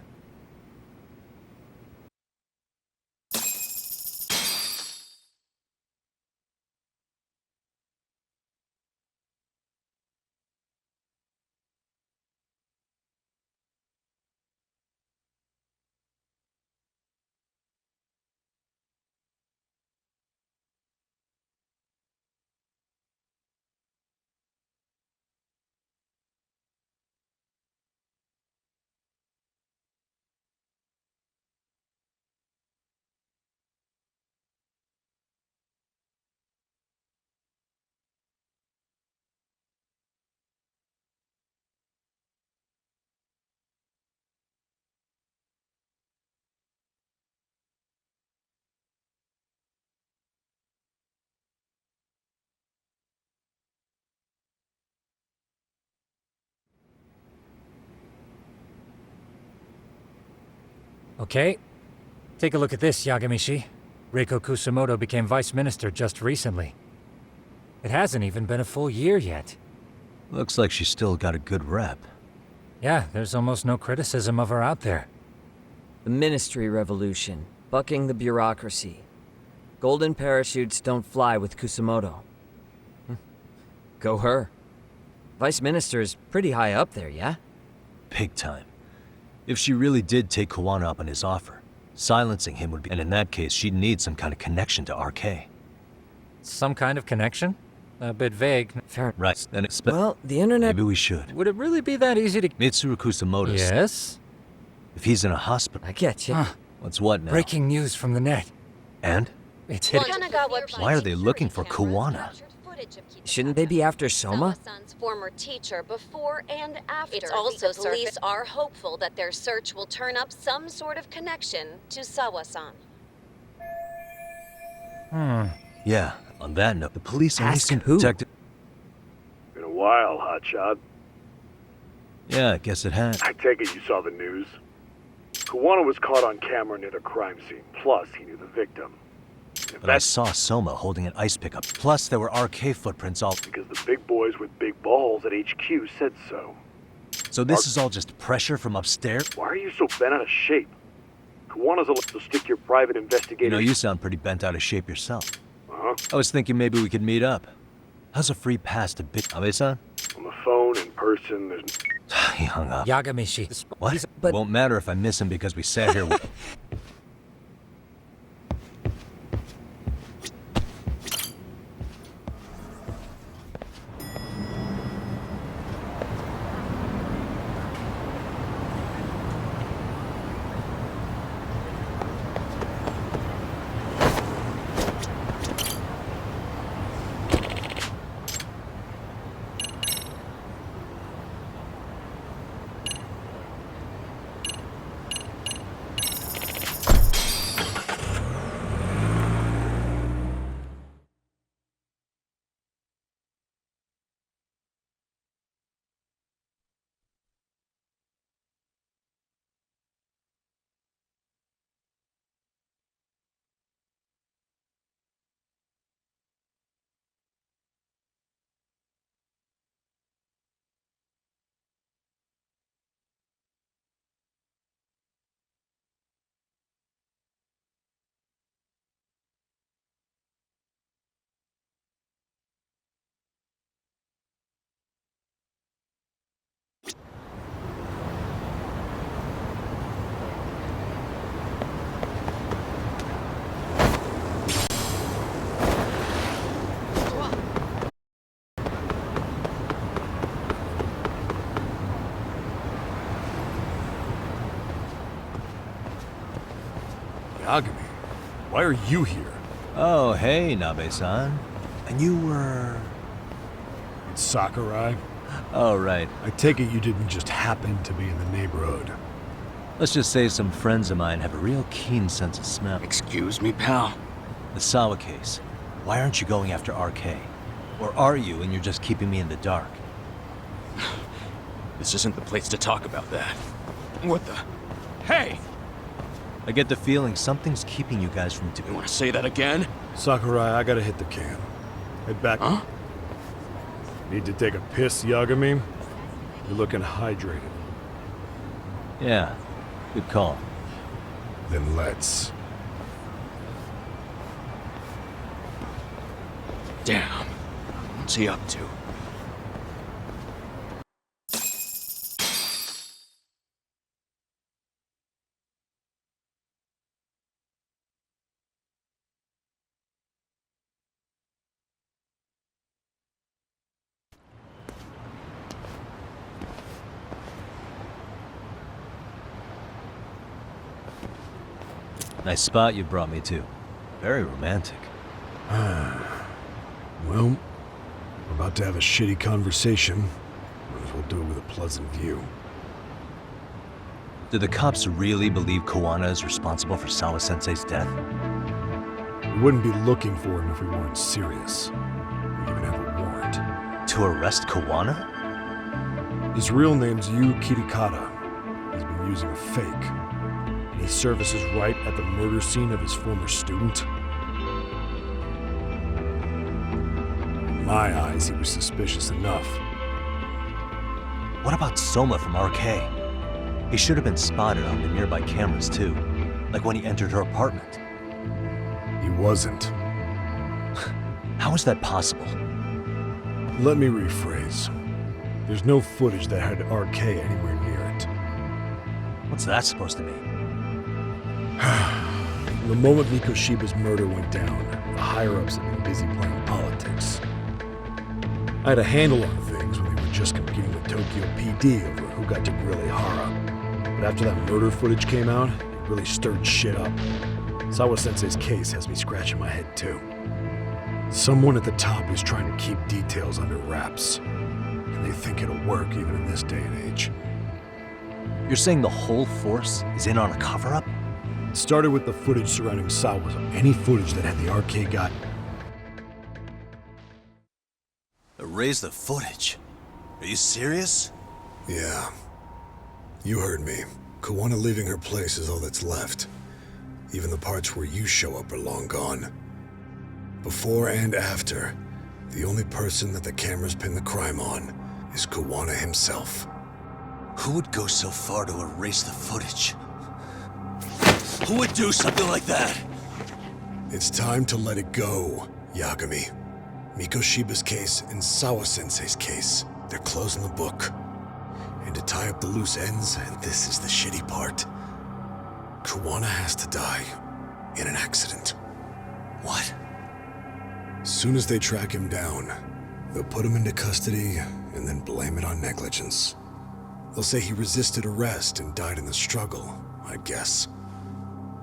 Speaker 11: Okay. Take a look at this, Yagamishi. Reiko Kusamoto became vice minister just recently. It hasn't even been a full year yet.
Speaker 3: Looks like she's still got a good rep.
Speaker 11: Yeah, there's almost no criticism of her out there.
Speaker 6: The Ministry Revolution, bucking the bureaucracy. Golden parachutes don't fly with Kusamoto. Go her. Vice Minister is pretty high up there, yeah?
Speaker 3: Big time. If she really did take Kawana up on his offer, silencing him would be... And in that case, she'd need some kind of connection to RK.
Speaker 11: Some kind of connection? A bit vague.
Speaker 6: Fair.
Speaker 3: Right, then it's...
Speaker 6: Well, the internet...
Speaker 3: Maybe we should.
Speaker 11: Would it really be that easy to...
Speaker 3: Mitsuru Kusamoto.
Speaker 11: Yes?
Speaker 3: If he's in a hospital...
Speaker 6: I get you.
Speaker 11: Huh.
Speaker 3: What's what now?
Speaker 11: Breaking news from the net.
Speaker 3: And?
Speaker 11: It's hit...
Speaker 3: Why are they looking for Kawana?
Speaker 6: Shouldn't they be after Soma?
Speaker 12: Sawa-san's former teacher before and after.
Speaker 13: It's also
Speaker 12: the police are hopeful that their search will turn up some sort of connection to Sawa-san.
Speaker 3: Yeah, on that note, the police only
Speaker 6: Ask
Speaker 3: seem
Speaker 6: who?
Speaker 3: detected...
Speaker 14: Been a while, Hotshot.
Speaker 3: Yeah, I guess it has.
Speaker 14: I take it you saw the news. Kawana was caught on camera near the crime scene. Plus, he knew the victim.
Speaker 3: But I saw Soma holding an ice pickup. Plus, there were RK footprints all...
Speaker 14: Because the big boys with big balls at HQ said so.
Speaker 3: So this is all just pressure from upstairs?
Speaker 14: Why are you so bent out of shape? Kawana's a so stick your private investigator...
Speaker 3: You know, you sound pretty bent out of shape yourself.
Speaker 14: Uh-huh.
Speaker 3: I was thinking maybe we could meet up. How's a free pass to Big... Abe-san?
Speaker 14: On the phone, in person, there's...
Speaker 3: He hung up.
Speaker 11: Yagamishi.
Speaker 3: What?
Speaker 6: But-
Speaker 3: Won't matter if I miss him because we sat here...
Speaker 2: Yagami, why are you here?
Speaker 3: Oh, hey, Nabe-san. And you were...
Speaker 14: It's Sakurai.
Speaker 3: Oh, right.
Speaker 14: I take it you didn't just happen to be in the neighborhood.
Speaker 3: Let's just say some friends of mine have a real keen sense of smell.
Speaker 2: Excuse me, pal.
Speaker 3: The Sawa case. Why aren't you going after RK? Or are you and you're just keeping me in the dark?
Speaker 2: This isn't the place to talk about that. What the... Hey!
Speaker 3: I get the feeling something's keeping you guys from
Speaker 2: You want to say that again?
Speaker 14: Sakurai, I gotta hit the can. Head back.
Speaker 2: Huh?
Speaker 14: Need to take a piss, Yagami? You're looking hydrated.
Speaker 3: Yeah, good call.
Speaker 14: Then let's.
Speaker 2: Damn. What's he up to?
Speaker 3: Nice spot you brought me to. Very romantic.
Speaker 14: Well, we're about to have a shitty conversation. Might as well do it with a pleasant view.
Speaker 3: Do the cops really believe Koana is responsible for Sawa-sensei's death?
Speaker 14: We wouldn't be looking for him if we weren't serious. We even have a warrant.
Speaker 3: To arrest Koana?
Speaker 14: His real name's Yu Kitakata. He's been using a fake. And he services right at the murder scene of his former student. In my eyes, he was suspicious enough.
Speaker 3: What about Soma from RK? He should have been spotted on the nearby cameras too, like when he entered her apartment.
Speaker 14: He wasn't.
Speaker 3: How is that possible?
Speaker 14: Let me rephrase. There's no footage that had RK anywhere near it.
Speaker 3: What's that supposed to mean?
Speaker 14: The moment Mikoshiba's murder went down, the higher-ups had been busy playing politics. I had a handle on things when they were just competing with Tokyo PD over who got to grill Ihara. But after that murder footage came out, it really stirred shit up. Sawa-sensei's case has me scratching my head too. Someone at the top is trying to keep details under wraps. And they think it'll work even in this day and age.
Speaker 3: You're saying the whole force is in on a cover-up?
Speaker 14: It started with the footage surrounding Sawa. Any footage that had the RK got...
Speaker 3: Erase the footage? Are you serious?
Speaker 14: Yeah. You heard me. Koana leaving her place is all that's left. Even the parts where you show up are long gone. Before and after, the only person that the cameras pin the crime on is Koana himself.
Speaker 3: Who would go so far to erase the footage? Who would do something like that?
Speaker 14: It's time to let it go, Yagami. Mikoshiba's case and Sawa-sensei's case, they're closing the book. And to tie up the loose ends, and this is the shitty part, Koana has to die in an accident.
Speaker 3: What?
Speaker 14: Soon as they track him down, they'll put him into custody and then blame it on negligence. They'll say he resisted arrest and died in the struggle, I guess.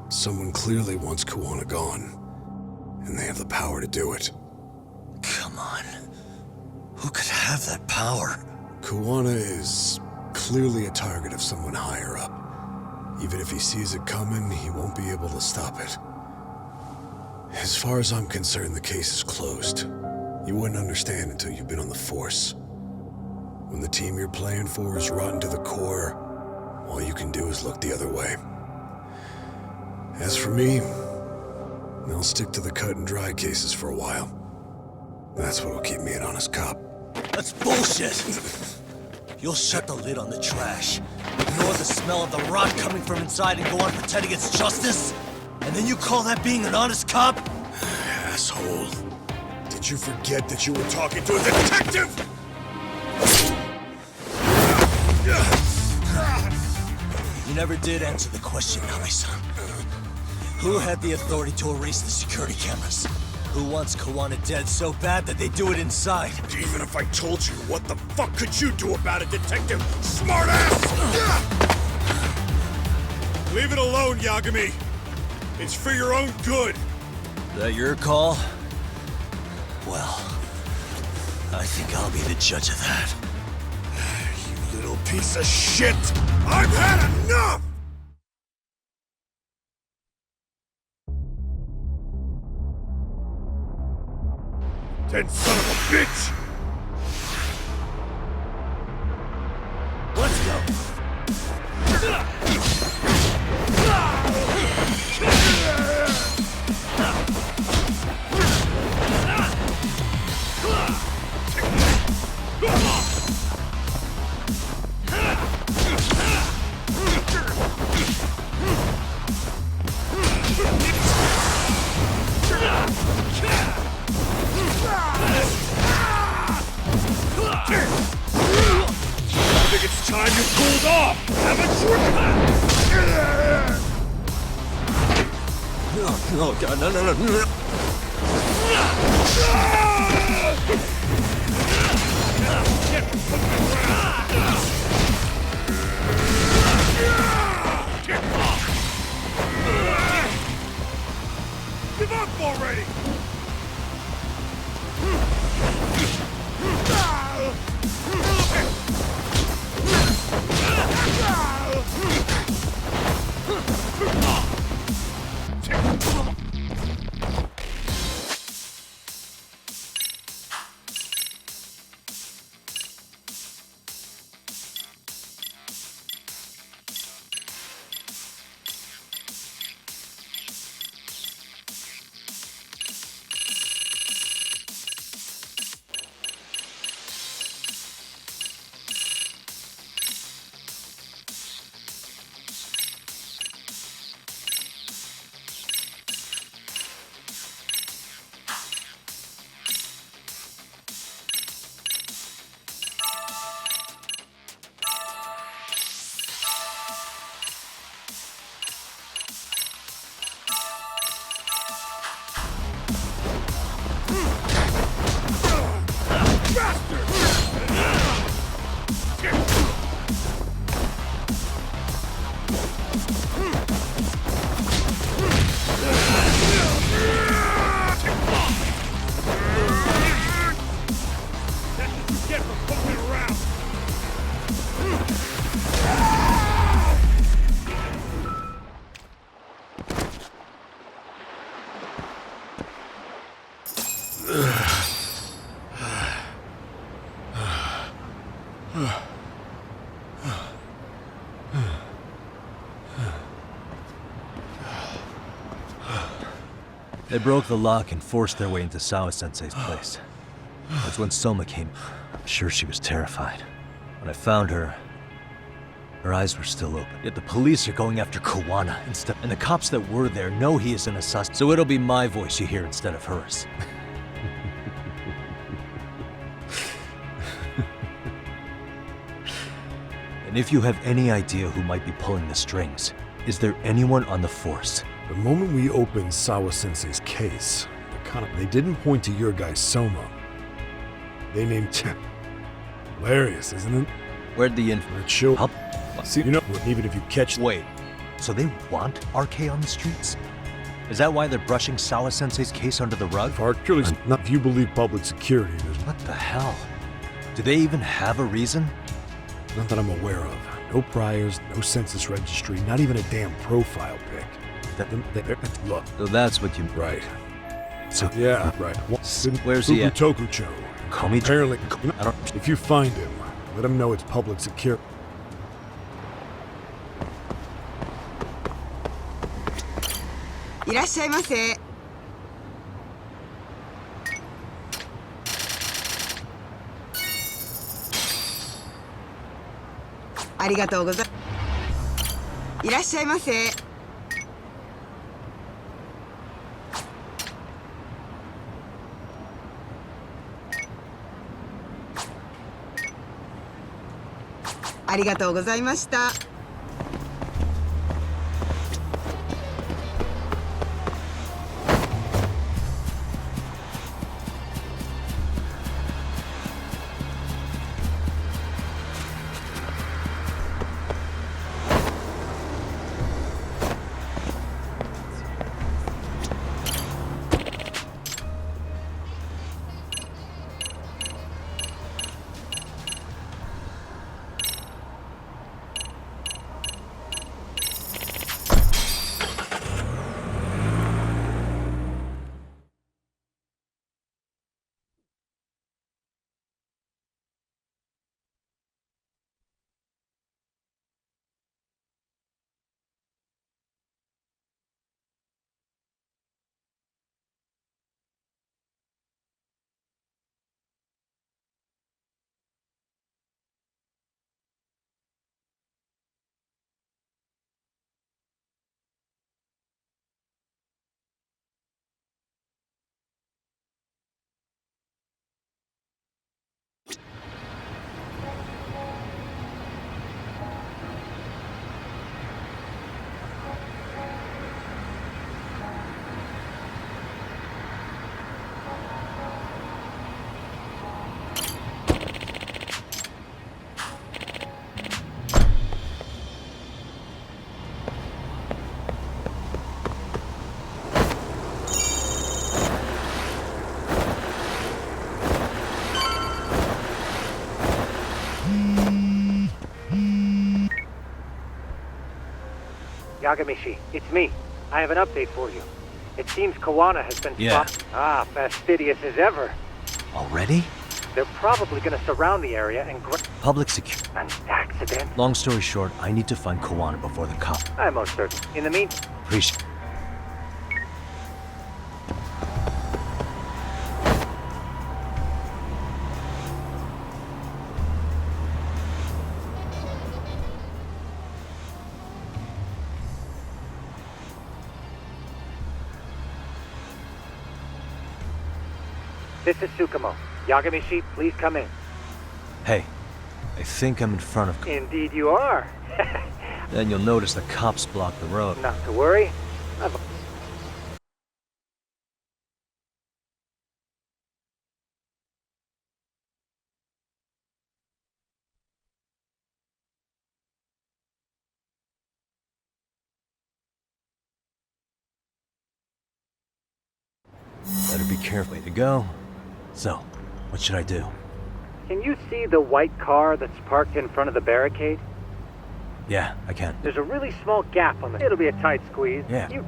Speaker 14: Someone clearly wants Koana gone, and they have the power to do it.
Speaker 3: Come on. Who could have that power?
Speaker 14: Koana is clearly a target of someone higher up. Even if he sees it coming, he won't be able to stop it. As far as I'm concerned, the case is closed. You wouldn't understand until you've been on the force. When the team you're playing for is rotten to the core, all you can do is look the other way. As for me, I'll stick to the cut and dry cases for a while. That's what'll keep me an honest cop.
Speaker 3: That's bullshit! You'll shut the lid on the trash, ignore the smell of the rot coming from inside, and go on pretending it's justice? And then you call that being an honest cop?
Speaker 14: Asshole. Did you forget that you were talking to a detective?
Speaker 3: You never did answer the question, Nami-san. Who had the authority to erase the security cameras? Who wants Koana dead so bad that they do it inside?
Speaker 14: Even if I told you, what the fuck could you do about it, detective? Smartass! Leave it alone, Yagami. It's for your own good.
Speaker 3: Is that your call? Well, I think I'll be the judge of that.
Speaker 14: You little piece of shit! I've had enough! Dead son of a bitch!
Speaker 3: Let's go.
Speaker 14: I think it's time you cooled off, haven't you?
Speaker 3: Oh, God, no.
Speaker 14: Give up already!
Speaker 3: They broke the lock and forced their way into Sawa-sensei's place. That's when Soma came. I'm sure she was terrified. When I found her, her eyes were still open. Yet the police are going after Kawana instead, and the cops that were there know he isn't a suspect. So it'll be my voice you hear instead of hers. And if you have any idea who might be pulling the strings, is there anyone on the force?
Speaker 14: The moment we opened Sawa-sensei's case, they didn't point to your guy Soma. They named Tim. Hilarious, isn't it?
Speaker 3: Where'd the info?
Speaker 14: It showed
Speaker 3: up.
Speaker 14: See, you know, even if you catch...
Speaker 3: Wait, so they want RK on the streets? Is that why they're brushing Sawa-sensei's case under the rug?
Speaker 14: Particularly, not if you believe public security.
Speaker 3: What the hell? Do they even have a reason?
Speaker 14: Not that I'm aware of. No priors, no census registry, not even a damn profile pic. Look.
Speaker 3: So that's what you...
Speaker 14: Right. So, yeah, right.
Speaker 3: Where's he at?
Speaker 14: Tokucho.
Speaker 3: Komi?
Speaker 14: Apparently, if you find him, let him know it's public security.
Speaker 10: Yagamishi, it's me. I have an update for you. It seems Kawana has been
Speaker 3: Yeah.
Speaker 10: fastidious as ever.
Speaker 3: Already?
Speaker 10: They're probably gonna surround the area and
Speaker 3: Public security.
Speaker 10: an accident.
Speaker 3: Long story short, I need to find Kawana before the cop.
Speaker 10: I'm most certain. In the meantime,
Speaker 3: Appreciate.
Speaker 10: this is Tsukumo. Yagamishi, please come in.
Speaker 3: Hey, I think I'm in front of.
Speaker 10: Indeed you are.
Speaker 3: Then you'll notice the cops block the road.
Speaker 10: Not to worry. I've
Speaker 3: Better be careful. Way to go. So, what should I do?
Speaker 10: Can you see the white car that's parked in front of the barricade?
Speaker 3: Yeah, I can.
Speaker 10: There's a really small gap on the... It'll be a tight squeeze.
Speaker 3: Yeah.
Speaker 10: You...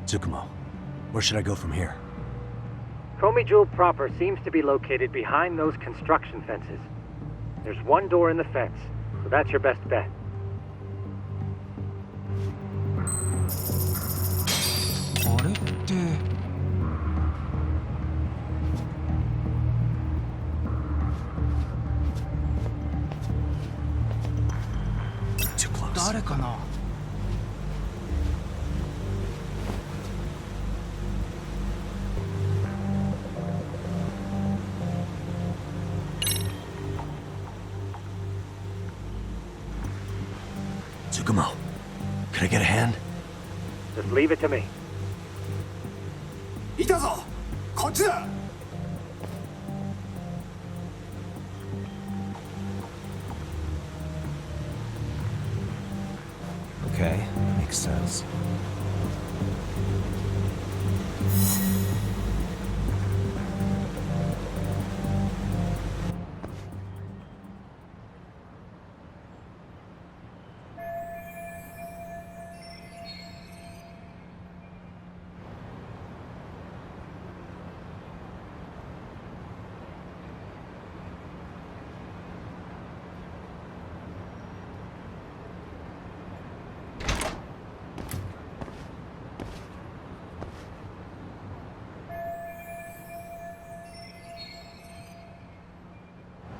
Speaker 3: Tsukumo, where should I go from here?
Speaker 10: Komijul proper seems to be located behind those construction fences. There's one door in the fence, so that's your best bet.
Speaker 3: Too close. Tsukumo, can I get a hand?
Speaker 10: Just leave it to me.
Speaker 2: いたぞこっちだ
Speaker 3: Okay, makes sense.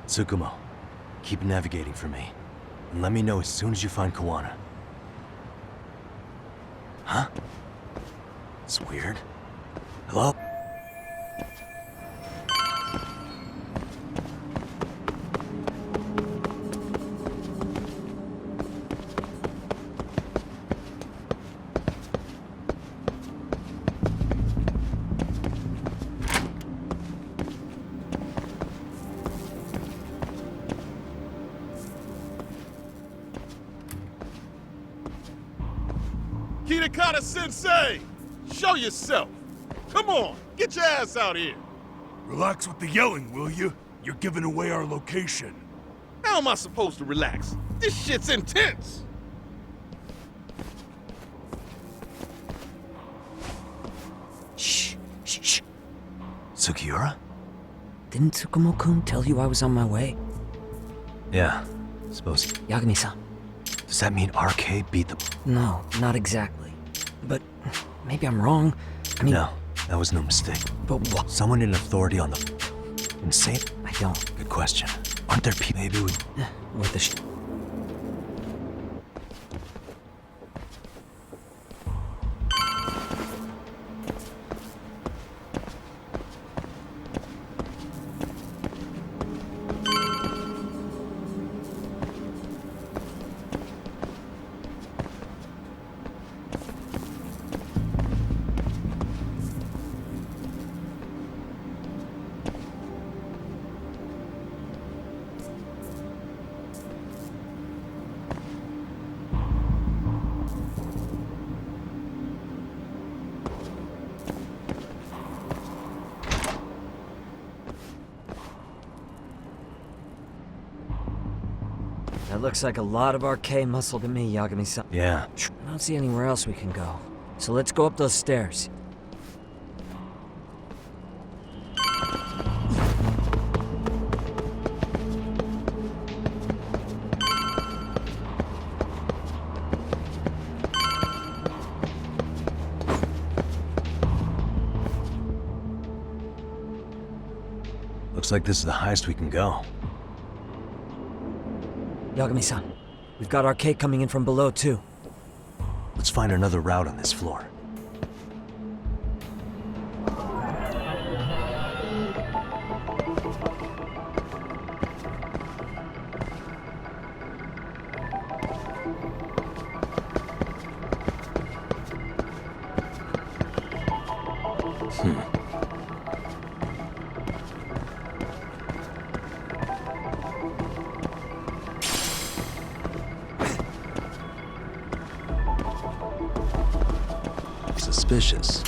Speaker 3: Tsukumo, keep navigating for me. And let me know as soon as you find Kawana. Huh? It's weird. Hello?
Speaker 13: Hidekata Sensei! Show yourself! Come on, get your ass out here!
Speaker 15: Relax with the yelling, will you? You're giving away our location.
Speaker 13: How am I supposed to relax? This shit's intense!
Speaker 6: Shh.
Speaker 3: Sugiura?
Speaker 6: Didn't Tsukumo-kun tell you I was on my way?
Speaker 3: Yeah, suppose.
Speaker 6: Yagami-san.
Speaker 3: Does that mean RK beat the...
Speaker 6: No, not exactly. But maybe I'm wrong. I mean...
Speaker 3: No, that was no mistake.
Speaker 6: But what?
Speaker 3: Someone in authority on the... Insane?
Speaker 6: I don't.
Speaker 3: Good question. Aren't there people... Maybe we...
Speaker 6: With the That looks like a lot of RK muscle to me, Yagami-san.
Speaker 3: Yeah.
Speaker 6: I don't see anywhere else we can go. So let's go up those stairs.
Speaker 3: Looks like this is the highest we can go.
Speaker 6: Yagami-san, we've got RK coming in from below, too.
Speaker 3: Let's find another route on this floor. Suspicious.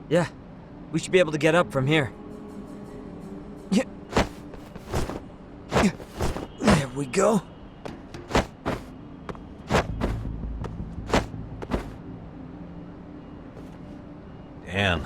Speaker 6: Yeah, we should be able to get up from here. Yeah. There we go.
Speaker 3: Damn.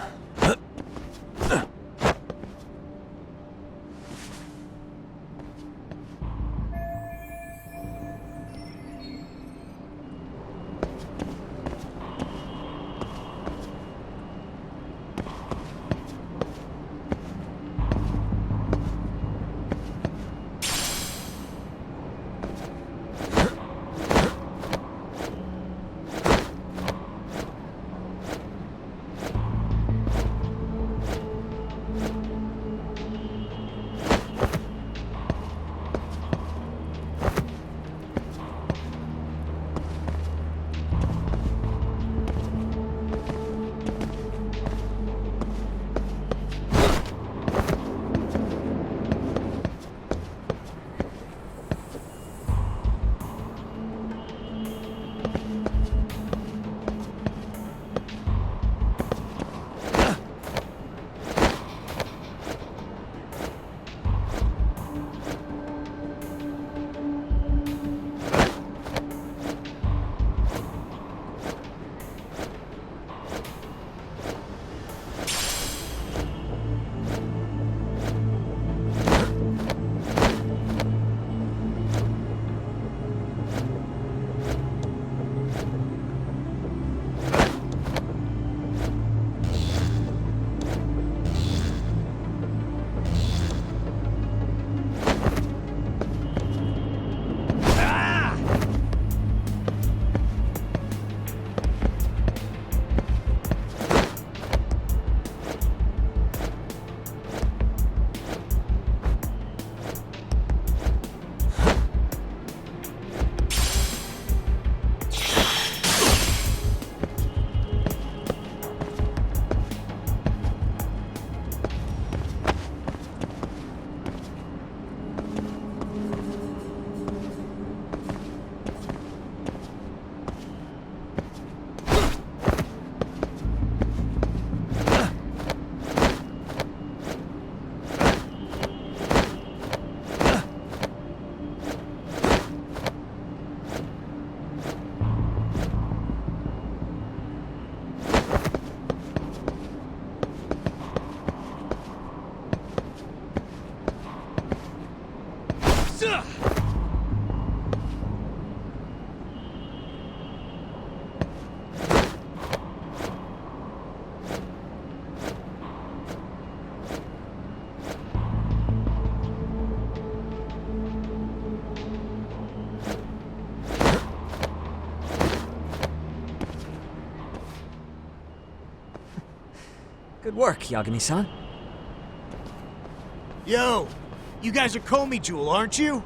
Speaker 6: Good work, Yagami-san.
Speaker 16: Yo, you guys are Komi Jewel, aren't you?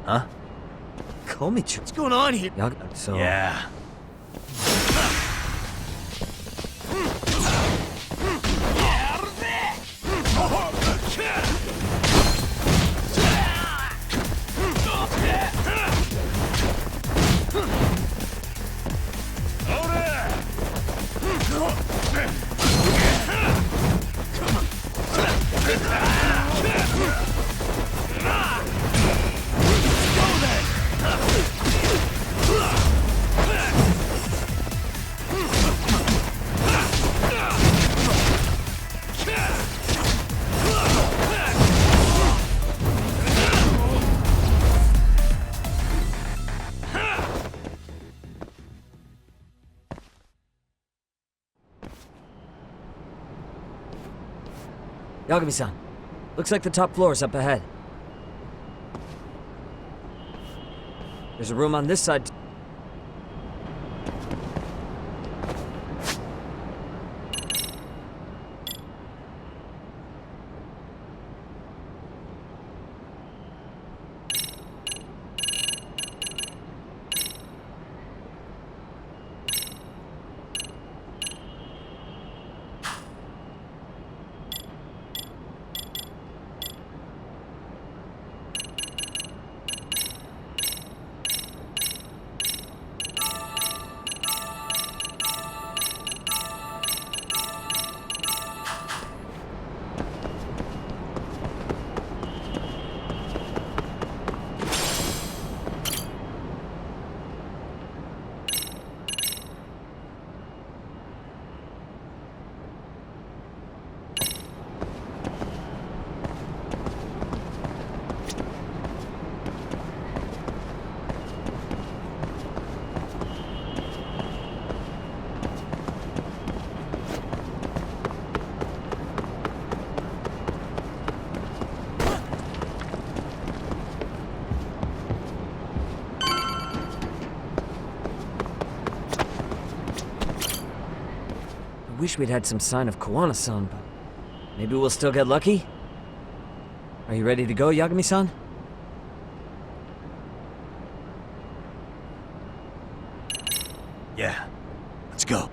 Speaker 6: Huh? Komichu?
Speaker 16: What's going on here?
Speaker 6: So...
Speaker 3: Yeah.
Speaker 6: Yagami-san, looks like the top floor is up ahead. There's a room on this side. I wish we'd had some sign of Koana-san, but maybe we'll still get lucky? Are you ready to go, Yagami-san?
Speaker 16: Yeah, let's go.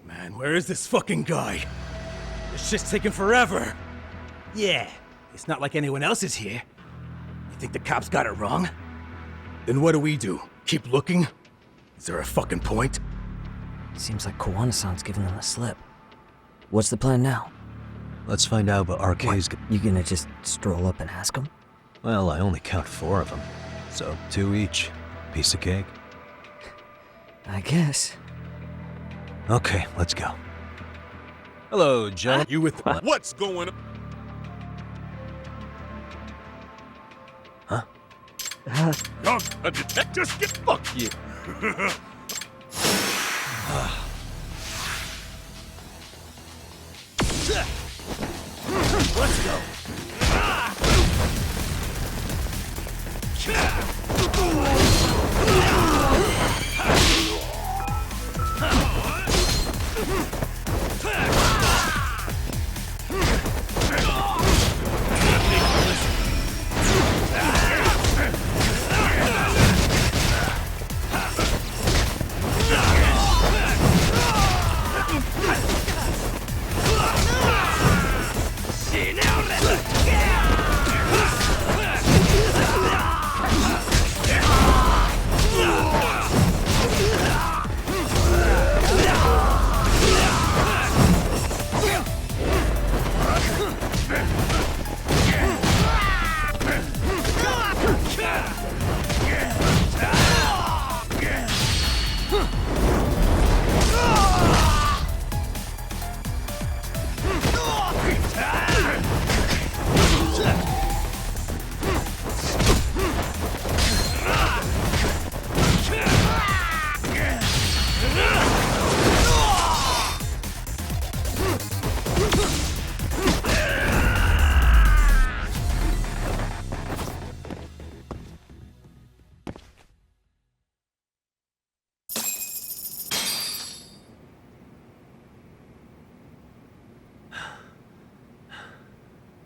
Speaker 2: Man, where is this fucking guy? This shit's taking forever.
Speaker 16: Yeah, it's not like anyone else is here. You think the cops got it wrong?
Speaker 2: Then what do? Keep looking? Is there a fucking point?
Speaker 6: Seems like Koana-san's giving them the slip. What's the plan now?
Speaker 3: Let's find out what RK's...
Speaker 6: You gonna just stroll up and ask him?
Speaker 3: Well, I only count 4 of them. So 2 each. Piece of cake.
Speaker 6: I guess.
Speaker 3: Okay, let's go. Hello, John.
Speaker 13: You with what's going on?
Speaker 3: Huh?
Speaker 13: You're a detective? Get fuck you.
Speaker 16: Let's go.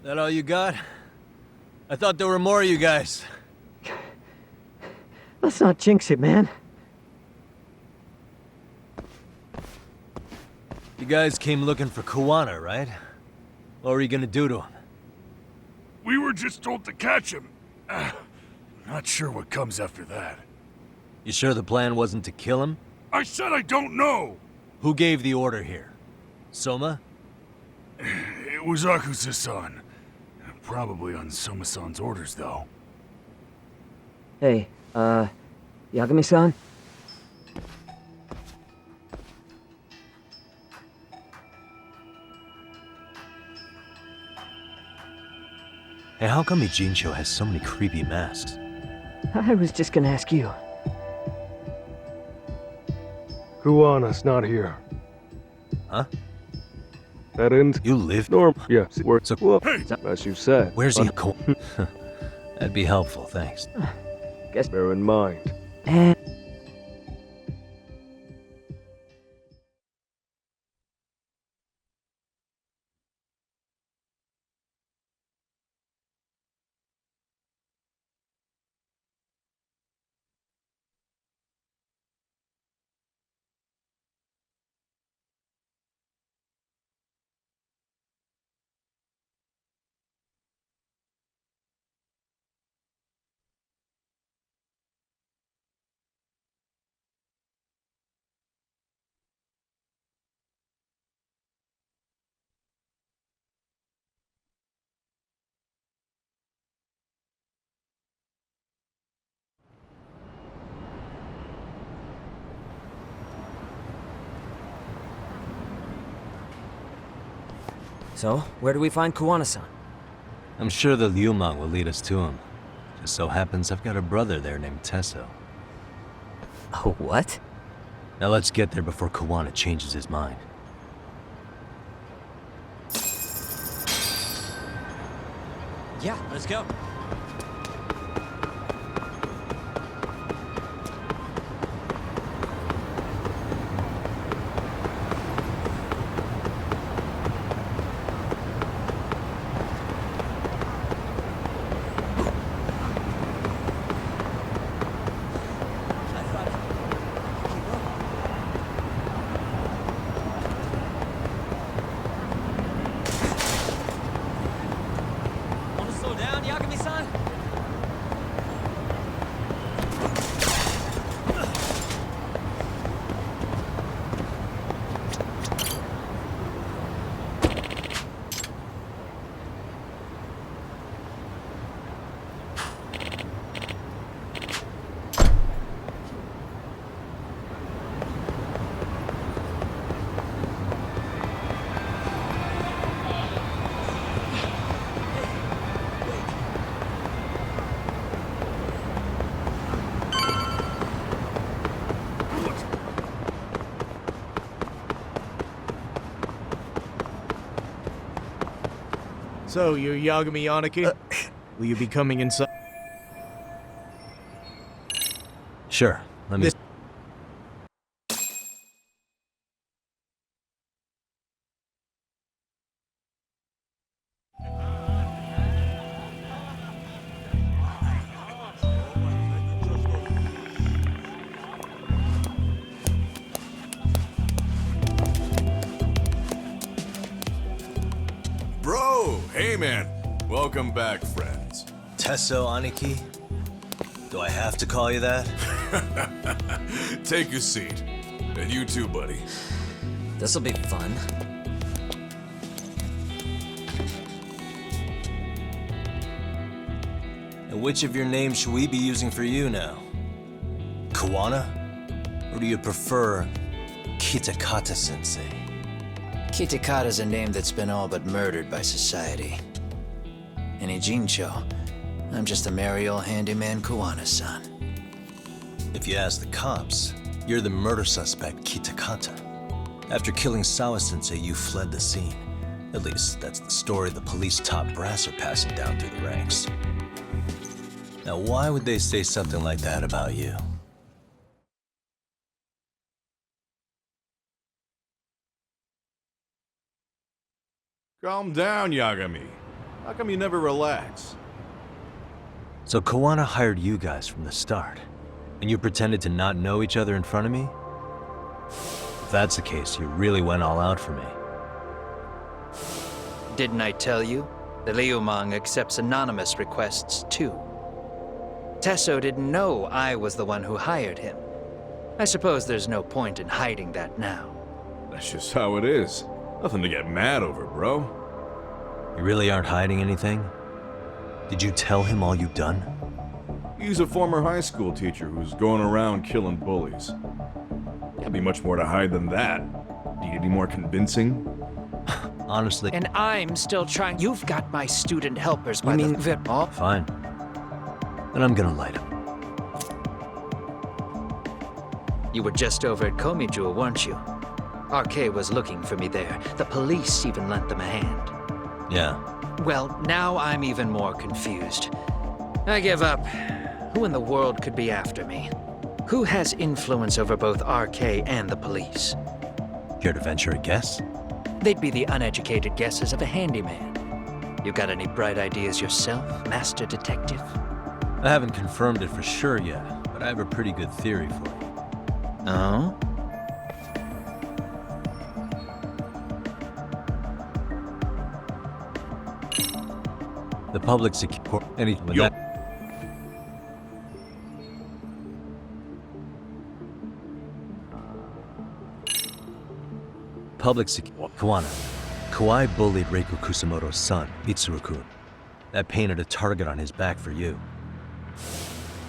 Speaker 3: That all you got? I thought there were more of you guys.
Speaker 6: Let's not jinx it, man.
Speaker 3: You guys came looking for Kuwana, right? What were you gonna do to him?
Speaker 15: We were just told to catch him. Not sure what comes after that.
Speaker 3: You sure the plan wasn't to kill him?
Speaker 15: I said I don't know!
Speaker 3: Who gave the order here? Soma?
Speaker 15: It was Akusa-san. Probably on Soma-san's orders, though.
Speaker 6: Hey, Yagami-san?
Speaker 3: Hey, how come Ijincho has so many creepy masks?
Speaker 6: I was just gonna ask you.
Speaker 17: Kuwana's not here.
Speaker 3: Huh?
Speaker 17: That ends.
Speaker 3: You live?
Speaker 17: Norm. Yes, it works.
Speaker 3: So,
Speaker 17: Well,
Speaker 15: Hey!
Speaker 17: as you said.
Speaker 3: Where's he? That'd be helpful, thanks.
Speaker 17: Guess bear in mind.
Speaker 6: So, where do we find Kuwana-san?
Speaker 3: I'm sure the Liumang will lead us to him. Just so happens I've got a brother there named Tesso.
Speaker 6: Oh, what?
Speaker 3: Now let's get there before Kuwana changes his mind.
Speaker 6: Yeah, let's go. Slow down, Yagami-san?
Speaker 2: So, you're Yagami Aniki? Will you be coming inside?
Speaker 3: Sure, let me...
Speaker 18: Bro! Hey, man. Welcome back, friends.
Speaker 3: Tesso Aniki? Do I have to call you that?
Speaker 18: Take a seat. And you too, buddy.
Speaker 6: This'll be fun.
Speaker 3: And which of your names should we be using for you now? Kuwana? Or do you prefer Kitakata-sensei?
Speaker 19: Kitakata's a name that's been all but murdered by society. And Ijincho, I'm just a merry old handyman Kuwana-san.
Speaker 3: If you ask the cops, you're the murder suspect Kitakata. After killing Sawa-sensei, you fled the scene. At least, that's the story the police top brass are passing down through the ranks. Now, why would they say something like that about you?
Speaker 18: Calm down, Yagami. How come you never relax?
Speaker 3: So Kawana hired you guys from the start, and you pretended to not know each other in front of me? If that's the case, you really went all out for me.
Speaker 19: Didn't I tell you? The Liumang accepts anonymous requests too. Tesso didn't know I was the one who hired him. I suppose there's no point in hiding that now.
Speaker 18: That's just how it is. Nothing to get mad over, bro.
Speaker 3: You really aren't hiding anything? Did you tell him all you've done?
Speaker 18: He's a former high school teacher who's going around killing bullies. Can't be much more to hide than that. Need any more convincing?
Speaker 3: Honestly.
Speaker 19: And I'm still trying. You've got my student helpers by the
Speaker 3: Fine. Then I'm gonna light him.
Speaker 19: You were just over at Komijul, weren't you? RK was looking for me there. The police even lent them a hand.
Speaker 3: Yeah.
Speaker 19: Well, now I'm even more confused. I give up. Who in the world could be after me? Who has influence over both RK and the police?
Speaker 3: Care to venture a guess?
Speaker 19: They'd be the uneducated guesses of a handyman. You got any bright ideas yourself, Master Detective?
Speaker 3: I haven't confirmed it for sure yet, but I have a pretty good theory for you.
Speaker 19: Oh?
Speaker 3: The public security... Anything with that... Public security... Kawana. Kawai bullied Reiko Kusamoto's son, Mitsuru-kun. That painted a target on his back for you.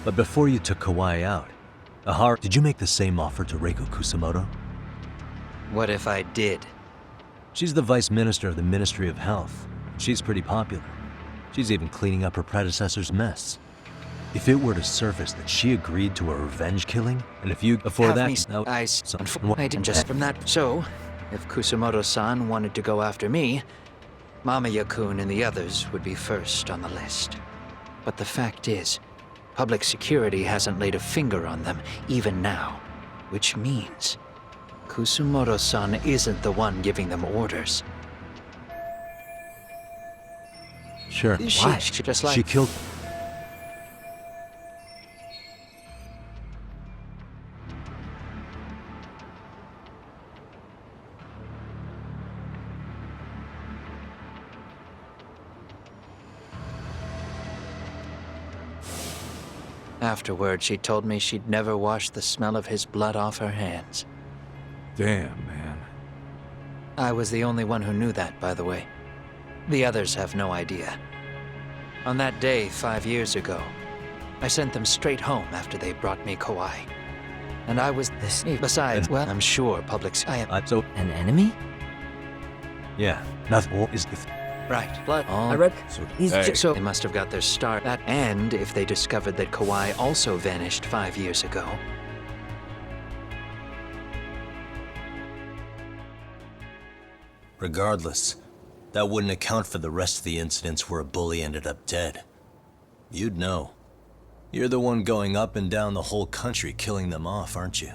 Speaker 3: But before you took Kawai out, Ahara, did you make the same offer to Reiko Kusamoto?
Speaker 19: What if I did?
Speaker 3: She's the vice minister of the Ministry of Health. She's pretty popular. She's even cleaning up her predecessor's mess. If it were to surface that she agreed to a revenge killing, and if you before
Speaker 19: Have
Speaker 3: that,
Speaker 19: me I didn't just from that. So, if Kusamoto-san wanted to go after me, Mamiya-kun and the others would be first on the list. But the fact is, public security hasn't laid a finger on them, even now. Which means, Kusamoto-san isn't the one giving them orders.
Speaker 3: Sure.
Speaker 19: Why? She just like...
Speaker 3: She killed...
Speaker 19: Afterward, she told me she'd never wash the smell of his blood off her hands.
Speaker 18: Damn, man.
Speaker 19: I was the only one who knew that, by the way. The others have no idea. On that day, 5 years ago, I sent them straight home after they brought me Kawai. And I was this. Besides, well, I'm sure I am.
Speaker 3: So...
Speaker 19: An enemy?
Speaker 3: Yeah, nothing more is...
Speaker 19: Right. Blood.
Speaker 6: I read.
Speaker 19: So they must have got their start at, and if they discovered that Kawai also vanished 5 years ago.
Speaker 3: Regardless, that wouldn't account for the rest of the incidents where a bully ended up dead. You'd know. You're the one going up and down the whole country killing them off, aren't you?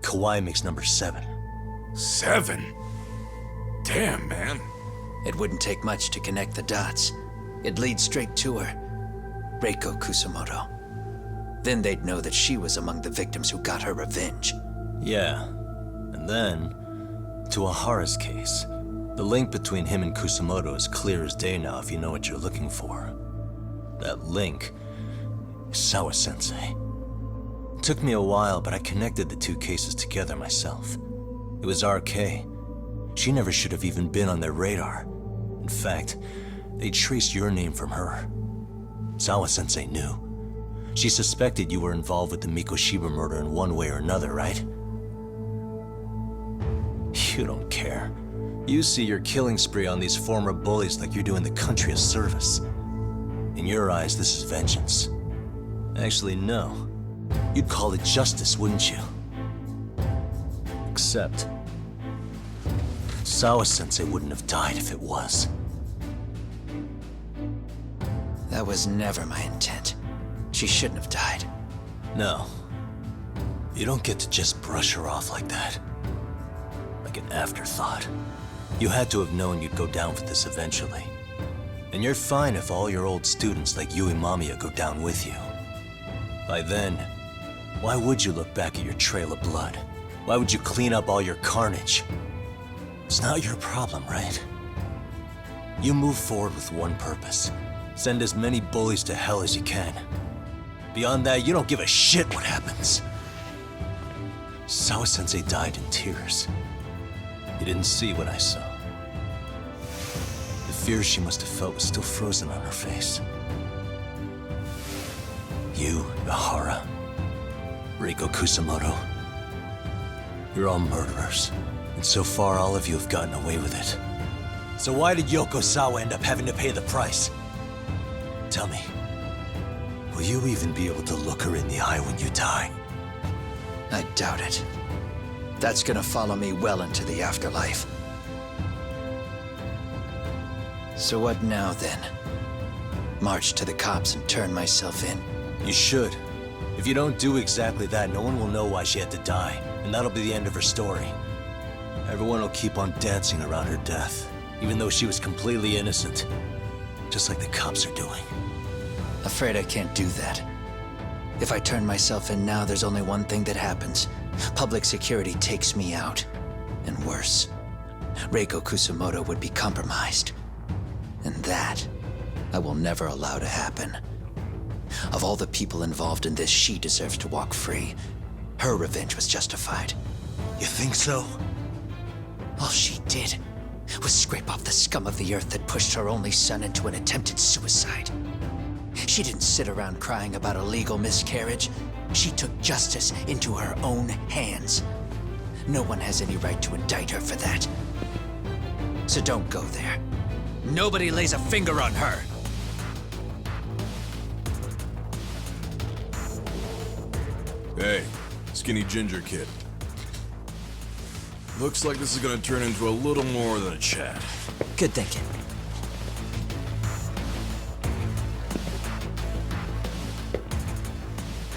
Speaker 3: Kawai makes number 7.
Speaker 15: 7? Damn, man.
Speaker 19: It wouldn't take much to connect the dots. It'd lead straight to her. Reiko Kusamoto. Then they'd know that she was among the victims who got her revenge.
Speaker 3: Yeah. And then, to Ahara's case. The link between him and Kusamoto is clear as day now if you know what you're looking for. That link is Sawa-sensei. It took me a while, but I connected the two cases together myself. It was RK. She never should have even been on their radar. In fact, they traced your name from her. Sawa-sensei knew. She suspected you were involved with the Mikoshiba murder in one way or another, right? You don't care. You see your killing spree on these former bullies like you're doing the country a service. In your eyes, this is vengeance. Actually, no. You'd call it justice, wouldn't you? Except... Sawa-sensei wouldn't have died if it was.
Speaker 19: That was never my intent. She shouldn't have died.
Speaker 3: No. You don't get to just brush her off like that. Like an afterthought. You had to have known you'd go down for this eventually.
Speaker 5: And you're fine if all your old students like you and Mamiya go down with you. By then, why would you look back at your trail of blood? Why would you clean up all your carnage? It's not your problem, right? You move forward with one purpose. Send as many bullies to hell as you can. Beyond that, you don't give a shit what happens. Sawa-sensei died in tears. You didn't see what I saw. The fear she must have felt was still frozen on her face. You, Ihara, Reiko Kusamoto, you're all murderers. And so far, all of you have gotten away with it. So why did Yoko Sawa end up having to pay the price? Tell me, will you even be able to look her in the eye when you die?
Speaker 19: I doubt it. That's gonna follow me well into the afterlife. So what now, then? March to the cops and turn myself in?
Speaker 5: You should. If you don't do exactly that, no one will know why she had to die, and that'll be the end of her story. Everyone will keep on dancing around her death, even though she was completely innocent. Just like the cops are doing.
Speaker 19: Afraid I can't do that. If I turn myself in now, there's only one thing that happens. Public security takes me out. And worse, Reiko Kusamoto would be compromised. And that, I will never allow to happen. Of all the people involved in this, she deserves to walk free. Her revenge was justified.
Speaker 5: You think so?
Speaker 19: All she did was scrape off the scum of the earth that pushed her only son into an attempted suicide. She didn't sit around crying about a legal miscarriage. She took justice into her own hands. No one has any right to indict her for that. So don't go there. Nobody lays a finger on her.
Speaker 18: Hey, skinny ginger kid. Looks like this is gonna turn into a little more than a chat.
Speaker 19: Good thinking.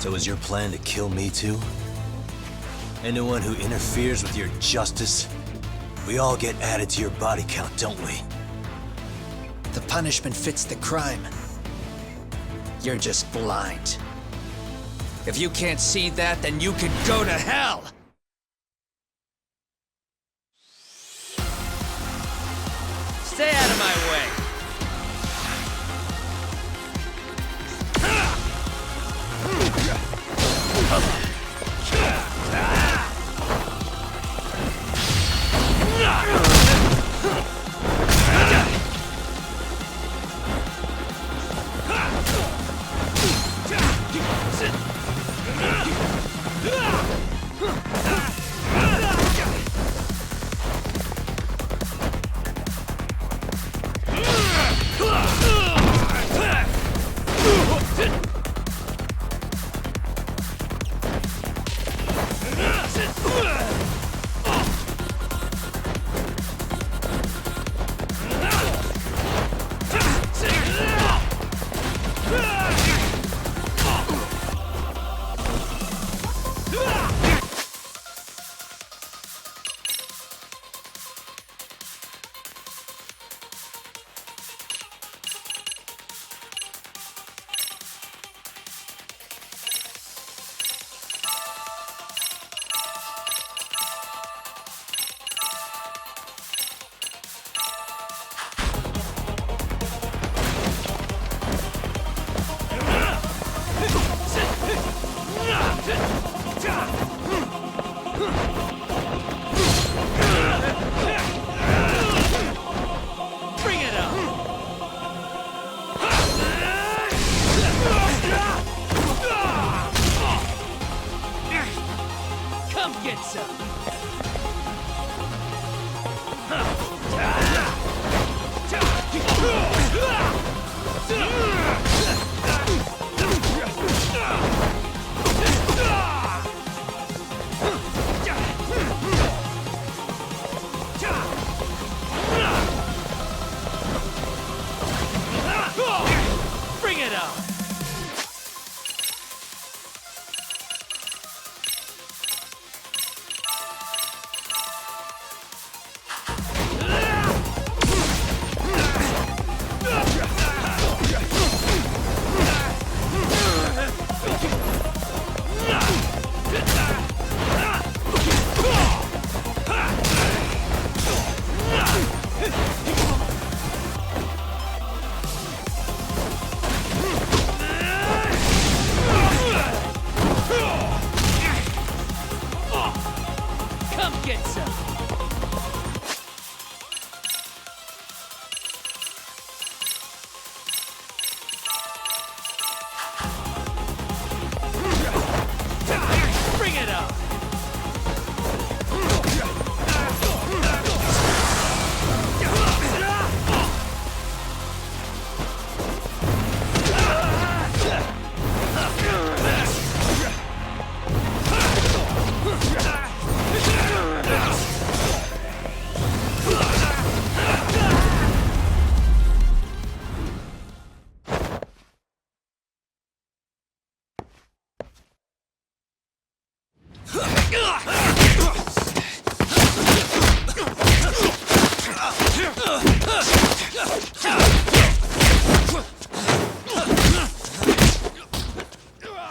Speaker 5: So is your plan to kill me too? Anyone who interferes with your justice? We all get added to your body count, don't we?
Speaker 19: The punishment fits the crime. You're just blind. If you can't see that, then you can go to hell! Stay out of my way!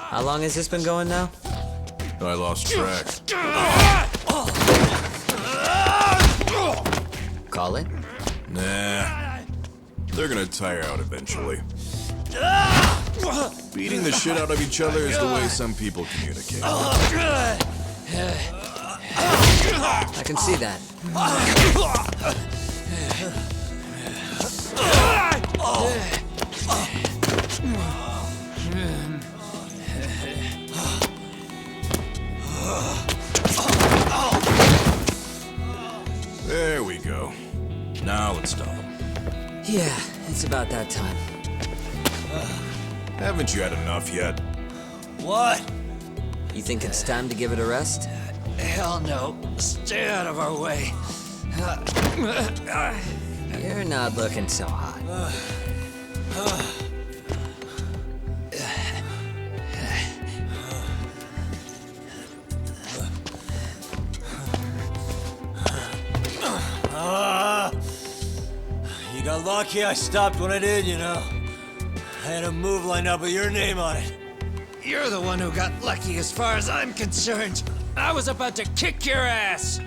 Speaker 6: How long has this been going now?
Speaker 18: I lost track.
Speaker 6: Call it?
Speaker 18: Nah. They're gonna tire out eventually. Beating the shit out of each other is the way some people communicate.
Speaker 6: I can see that.
Speaker 18: There we go. Now let's stop them.
Speaker 6: Yeah, it's about that time.
Speaker 18: Haven't you had enough yet?
Speaker 6: What? You think it's time to give it a rest?
Speaker 19: Hell no. Stay out of our way.
Speaker 6: You're not looking so hot.
Speaker 16: You got lucky I stopped when I did, you know. I had a move lined up with your name on it.
Speaker 19: You're the one who got lucky as far as I'm concerned. I was about to kick your ass.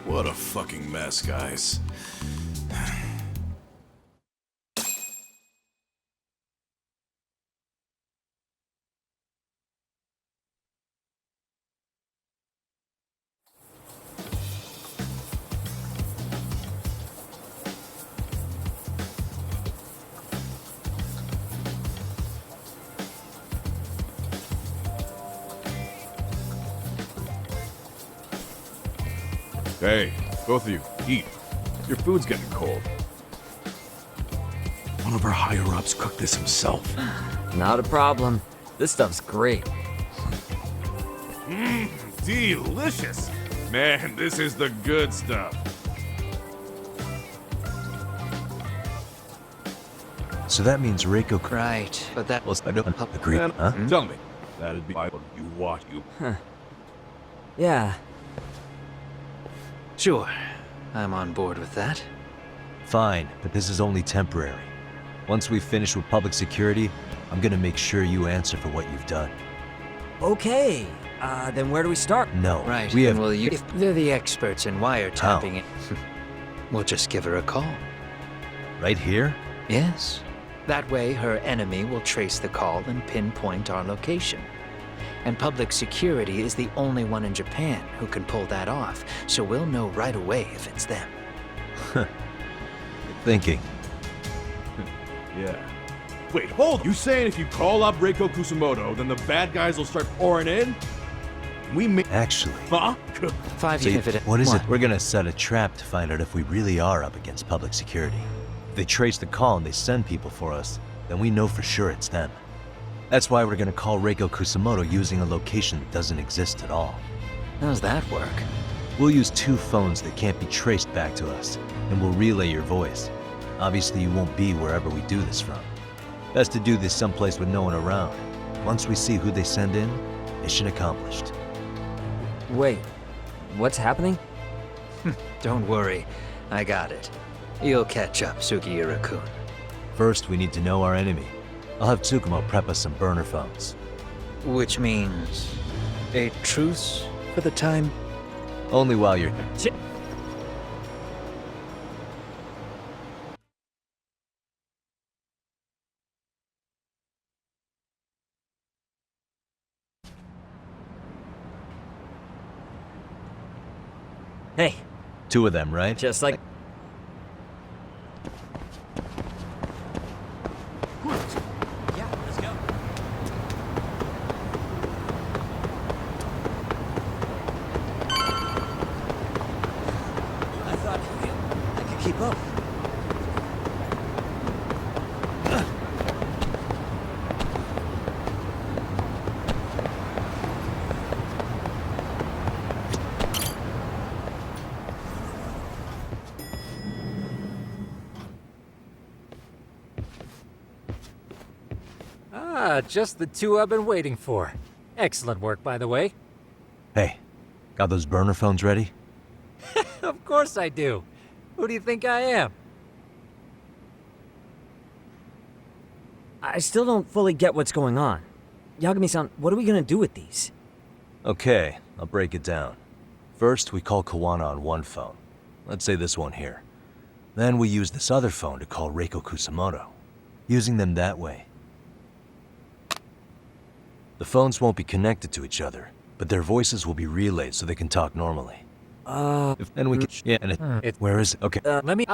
Speaker 18: What a fucking mess, guys. Hey, both of you, eat. Your food's getting cold.
Speaker 2: One of our higher-ups cooked this himself.
Speaker 6: Not a problem. This stuff's great.
Speaker 18: Mmm, delicious. Man, this is the good stuff.
Speaker 3: So that means Reiko...
Speaker 19: Right, but that was...
Speaker 3: I don't agree,
Speaker 18: Man,
Speaker 3: huh?
Speaker 18: Tell me. That'd be Bible. You watch you.
Speaker 6: Huh. Yeah.
Speaker 19: Sure, I'm on board with that.
Speaker 3: Fine, but this is only temporary. Once we finish with public security, I'm gonna make sure you answer for what you've done.
Speaker 6: Okay. Then where do we start?
Speaker 3: No,
Speaker 19: Right,
Speaker 3: we have...
Speaker 19: and if they're the experts in wiretapping it, we'll just give her a call.
Speaker 3: Right here?
Speaker 19: Yes. That way, her enemy will trace the call and pinpoint our location. And public security is the only one in Japan who can pull that off, so we'll know right away if it's them.
Speaker 3: Good thinking.
Speaker 18: Yeah. Wait, hold on. You saying if you call up Reiko Kusumoto, then the bad guys will start pouring in? We may...
Speaker 3: Actually...
Speaker 18: Huh?
Speaker 3: So what is it? We're gonna set a trap to find out if we really are up against public security. If they trace the call and they send people for us, then we know for sure it's them. That's why we're gonna call Reiko Kusumoto using a location that doesn't exist at all.
Speaker 19: How's that work?
Speaker 3: We'll use 2 phones that can't be traced back to us, and we'll relay your voice. Obviously, you won't be wherever we do this from. Best to do this someplace with no one around. Once we see who they send in, mission accomplished.
Speaker 6: Wait, what's happening?
Speaker 19: Don't worry, I got it. You'll catch up, Sugiura-kun.
Speaker 3: First, we need to know our enemy. I'll have Tsukumo prep us some burner phones.
Speaker 19: Which means a truce for the time?
Speaker 3: Only while you're...
Speaker 6: Hey.
Speaker 3: 2 of them, right?
Speaker 6: Just like...
Speaker 16: Yeah, let's go. I thought I could keep up.
Speaker 11: Just the 2 I've been waiting for. Excellent work, by the way.
Speaker 3: Hey, got those burner phones ready?
Speaker 11: Of course I do. Who do you think I am?
Speaker 6: I still don't fully get what's going on. Yagami-san, what are we gonna do with these?
Speaker 3: Okay, I'll break it down. First, we call Kawana on 1 phone. Let's say this one here. Then we use this other phone to call Reiko Kusumoto. Using them that way. The phones won't be connected to each other, but their voices will be relayed so they can talk normally. Then we can... Yeah, and where is it? Okay.
Speaker 11: Let me...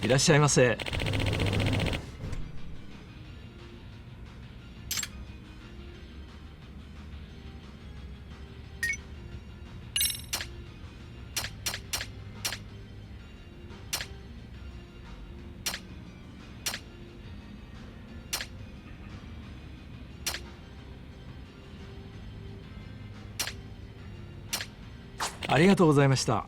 Speaker 6: いらっしゃいませ。
Speaker 20: ありがとうございました。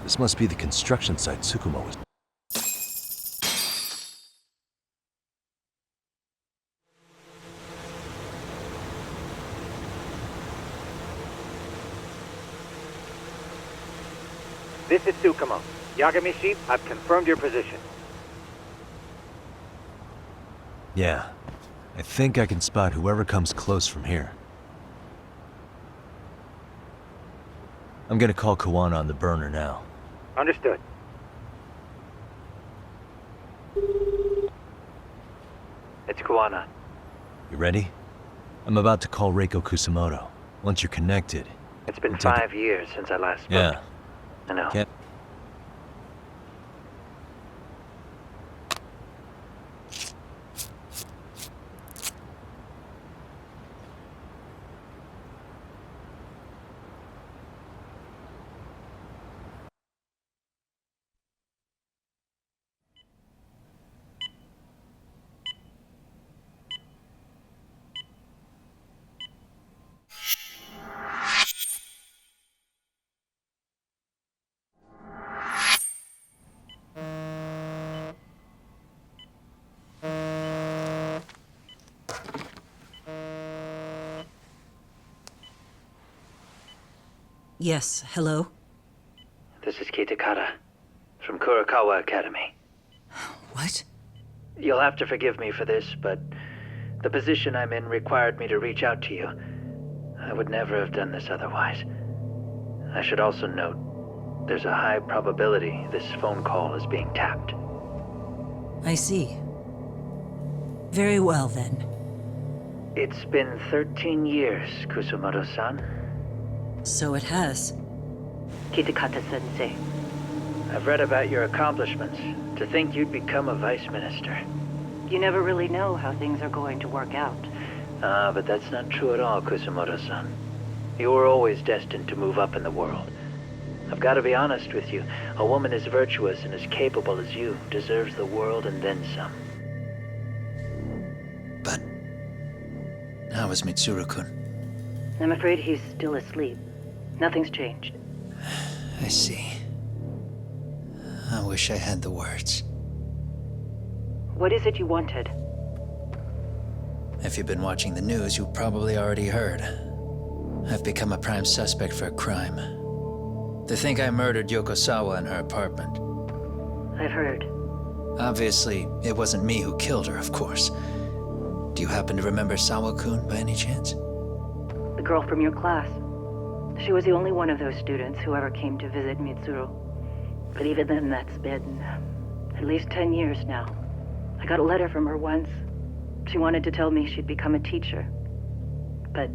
Speaker 3: This must be the construction site Tsukumo was.
Speaker 10: This is Tsukumo. Yagamishi, I've confirmed your position.
Speaker 3: Yeah. I think I can spot whoever comes close from here. I'm gonna call Kawana on the burner now.
Speaker 10: Understood. It's Kawana.
Speaker 3: You ready? I'm about to call Reiko Kusamoto. Once you're connected...
Speaker 10: It's been
Speaker 3: we'll take
Speaker 10: 5 years since I last spoke.
Speaker 3: Yeah.
Speaker 10: I know.
Speaker 3: Can't...
Speaker 21: Yes, hello?
Speaker 19: This is Kitakata, from Kurakawa Academy.
Speaker 21: What?
Speaker 19: You'll have to forgive me for this, but the position I'm in required me to reach out to you. I would never have done this otherwise. I should also note, there's a high probability this phone call is being tapped.
Speaker 21: I see. Very well, then.
Speaker 19: It's been 13 years, Kusumoto-san.
Speaker 21: So it has.
Speaker 19: Kitakata-sensei. I've read about your accomplishments. To think you'd become a vice minister.
Speaker 22: You never really know how things are going to work out.
Speaker 19: But that's not true at all, Kusumoto-san. You were always destined to move up in the world. I've got to be honest with you. A woman as virtuous and as capable as you deserves the world and then some. But how is Mitsuru-kun?
Speaker 22: I'm afraid he's still asleep. Nothing's changed.
Speaker 19: I see. I wish I had the words.
Speaker 22: What is it you wanted?
Speaker 19: If you've been watching the news, you probably already heard. I've become a prime suspect for a crime. They think I murdered Yokosawa in her apartment.
Speaker 22: I've heard.
Speaker 19: Obviously, it wasn't me who killed her, of course. Do you happen to remember Sawa-kun by any chance?
Speaker 22: The girl from your class. She was the only one of those students who ever came to visit Mitsuru. But even then, that's been at least 10 years now. I got a letter from her once. She wanted to tell me she'd become a teacher. But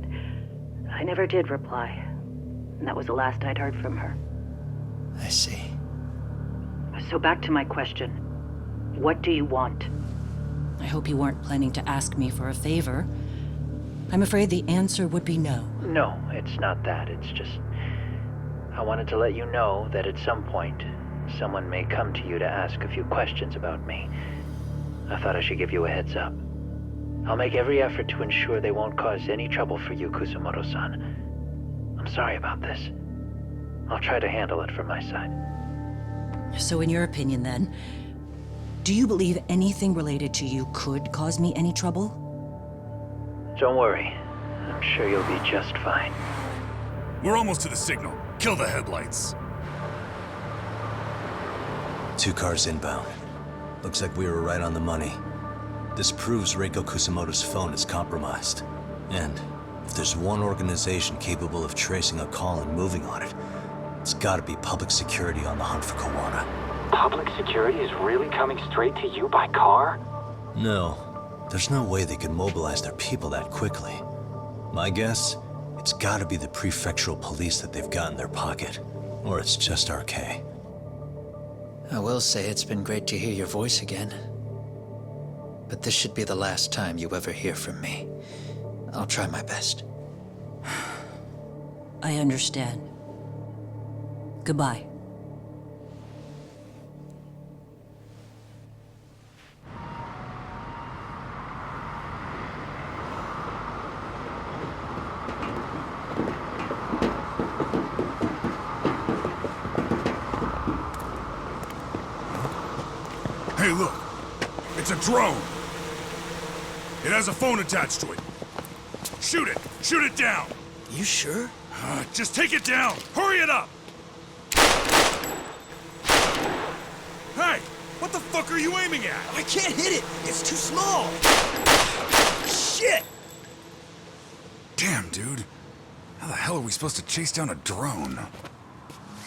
Speaker 22: I never did reply. And that was the last I'd heard from her.
Speaker 19: I see.
Speaker 22: So back to my question. What do you want?
Speaker 21: I hope you weren't planning to ask me for a favor. I'm afraid the answer would be no.
Speaker 19: No, it's not that. It's just... I wanted to let you know that at some point, someone may come to you to ask a few questions about me. I thought I should give you a heads up. I'll make every effort to ensure they won't cause any trouble for you, Kusumoto-san. I'm sorry about this. I'll try to handle it from my side.
Speaker 21: So in your opinion, then, do you believe anything related to you could cause me any trouble?
Speaker 19: Don't worry. I'm sure you'll be just fine.
Speaker 15: We're almost to the signal. Kill the headlights.
Speaker 3: 2 cars inbound. Looks like we were right on the money. This proves Reiko Kusumoto's phone is compromised. And if there's one organization capable of tracing a call and moving on it, it's gotta be public security on the hunt for Kawana.
Speaker 23: Public security is really coming straight to you by car?
Speaker 3: No. There's no way they could mobilize their people that quickly. My guess, it's gotta be the prefectural police that they've got in their pocket. Or it's just RK.
Speaker 19: I will say it's been great to hear your voice again. But this should be the last time you ever hear from me. I'll try my best.
Speaker 21: I understand. Goodbye.
Speaker 15: Hey, look. It's a drone. It has a phone attached to it. Shoot it! Shoot it down!
Speaker 16: You sure?
Speaker 15: Just take it down! Hurry it up! Hey! What the fuck are you aiming at?
Speaker 16: I can't hit it! It's too small! Shit!
Speaker 15: Damn, dude. How the hell are we supposed to chase down a drone?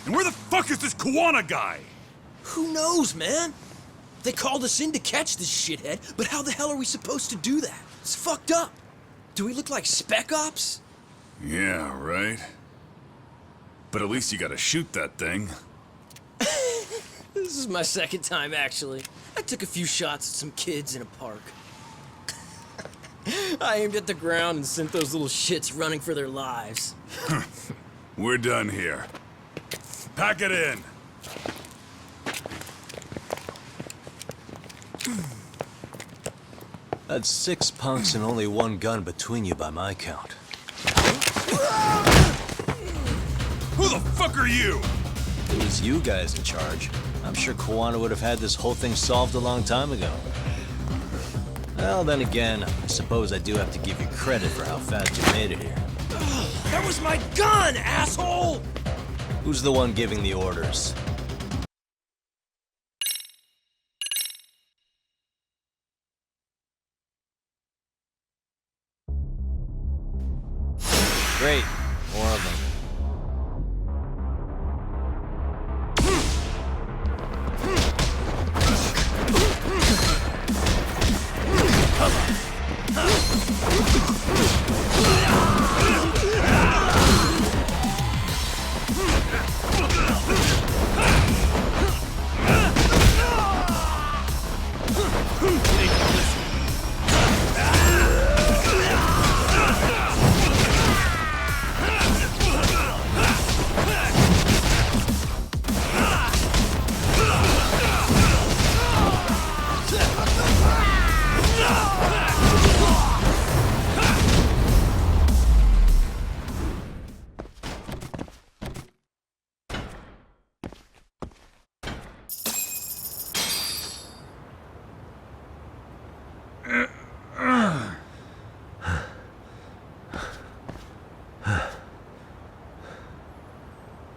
Speaker 15: And where the fuck is this Kawana guy?
Speaker 16: Who knows, man? They called us in to catch this shithead, but how the hell are we supposed to do that? It's fucked up. Do we look like Spec Ops?
Speaker 15: Yeah, right. But at least you gotta shoot that thing.
Speaker 16: This is my second time, actually. I took a few shots at some kids in a park. I aimed at the ground and sent those little shits running for their lives.
Speaker 15: We're done here. Pack it in.
Speaker 3: That's 6 punks and only 1 gun between you by my count.
Speaker 15: Who the fuck are you?
Speaker 3: It was you guys in charge. I'm sure Kawana would have had this whole thing solved a long time ago. Well, then again, I suppose I do have to give you credit for how fast you made it here.
Speaker 16: That was my gun, asshole!
Speaker 3: Who's the one giving the orders? Great. More of them.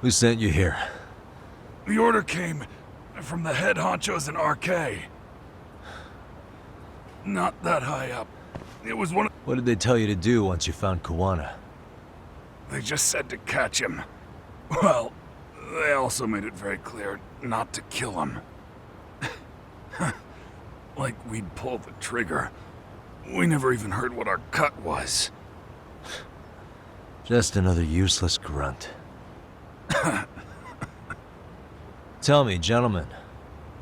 Speaker 3: Who sent you here?
Speaker 15: The order came from the head honchos in RK. Not that high up. It was one of...
Speaker 3: What did they tell you to do once you found Kuwana?
Speaker 15: They just said to catch him. Well, they also made it very clear not to kill him. Like we'd pull the trigger. We never even heard what our cut was.
Speaker 3: Just another useless grunt. Tell me, gentlemen,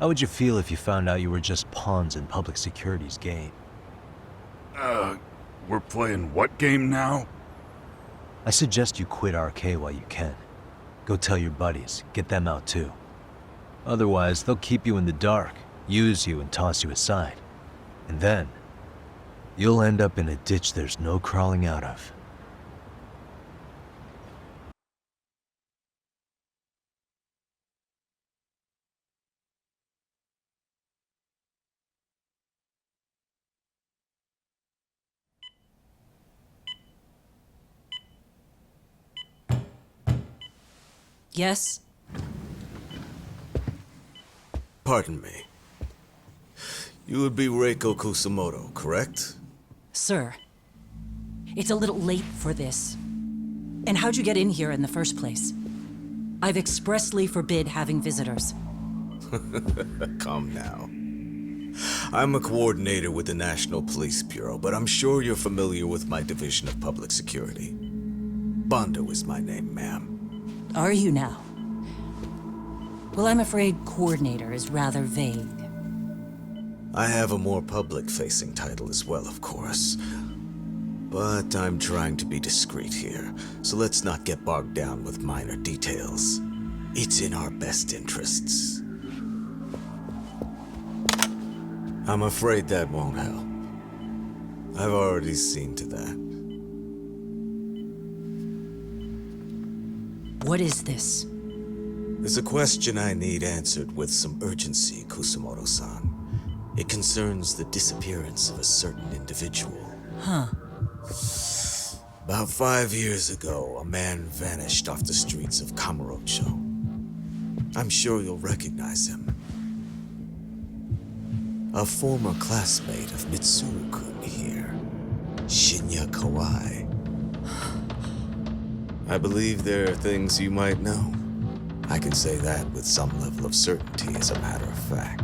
Speaker 3: how would you feel if you found out you were just pawns in public security's game?
Speaker 15: We're playing what game now?
Speaker 3: I suggest you quit RK while you can. Go tell your buddies, get them out too. Otherwise, they'll keep you in the dark, use you and toss you aside. And then, you'll end up in a ditch there's no crawling out of.
Speaker 21: Yes?
Speaker 4: Pardon me. You would be Reiko Kusumoto, correct?
Speaker 21: Sir, it's a little late for this. And how'd you get in here in the first place? I've expressly forbid having visitors.
Speaker 4: Calm now. I'm a coordinator with the National Police Bureau, but I'm sure you're familiar with my Division of Public Security. Bondo is my name, ma'am.
Speaker 21: Are you now? Well, I'm afraid coordinator is rather vague.
Speaker 4: I have a more public-facing title as well, of course. But I'm trying to be discreet here, so let's not get bogged down with minor details. It's in our best interests. I'm afraid that won't help. I've already seen to that.
Speaker 21: What is this?
Speaker 4: There's a question I need answered with some urgency, Kusumoto-san. It concerns the disappearance of a certain individual.
Speaker 21: Huh.
Speaker 4: About 5 years ago, a man vanished off the streets of Kamurocho. I'm sure you'll recognize him. A former classmate of Mitsuru-kun here, Shinya Kawai. I believe there are things you might know. I can say that with some level of certainty, as a matter of fact.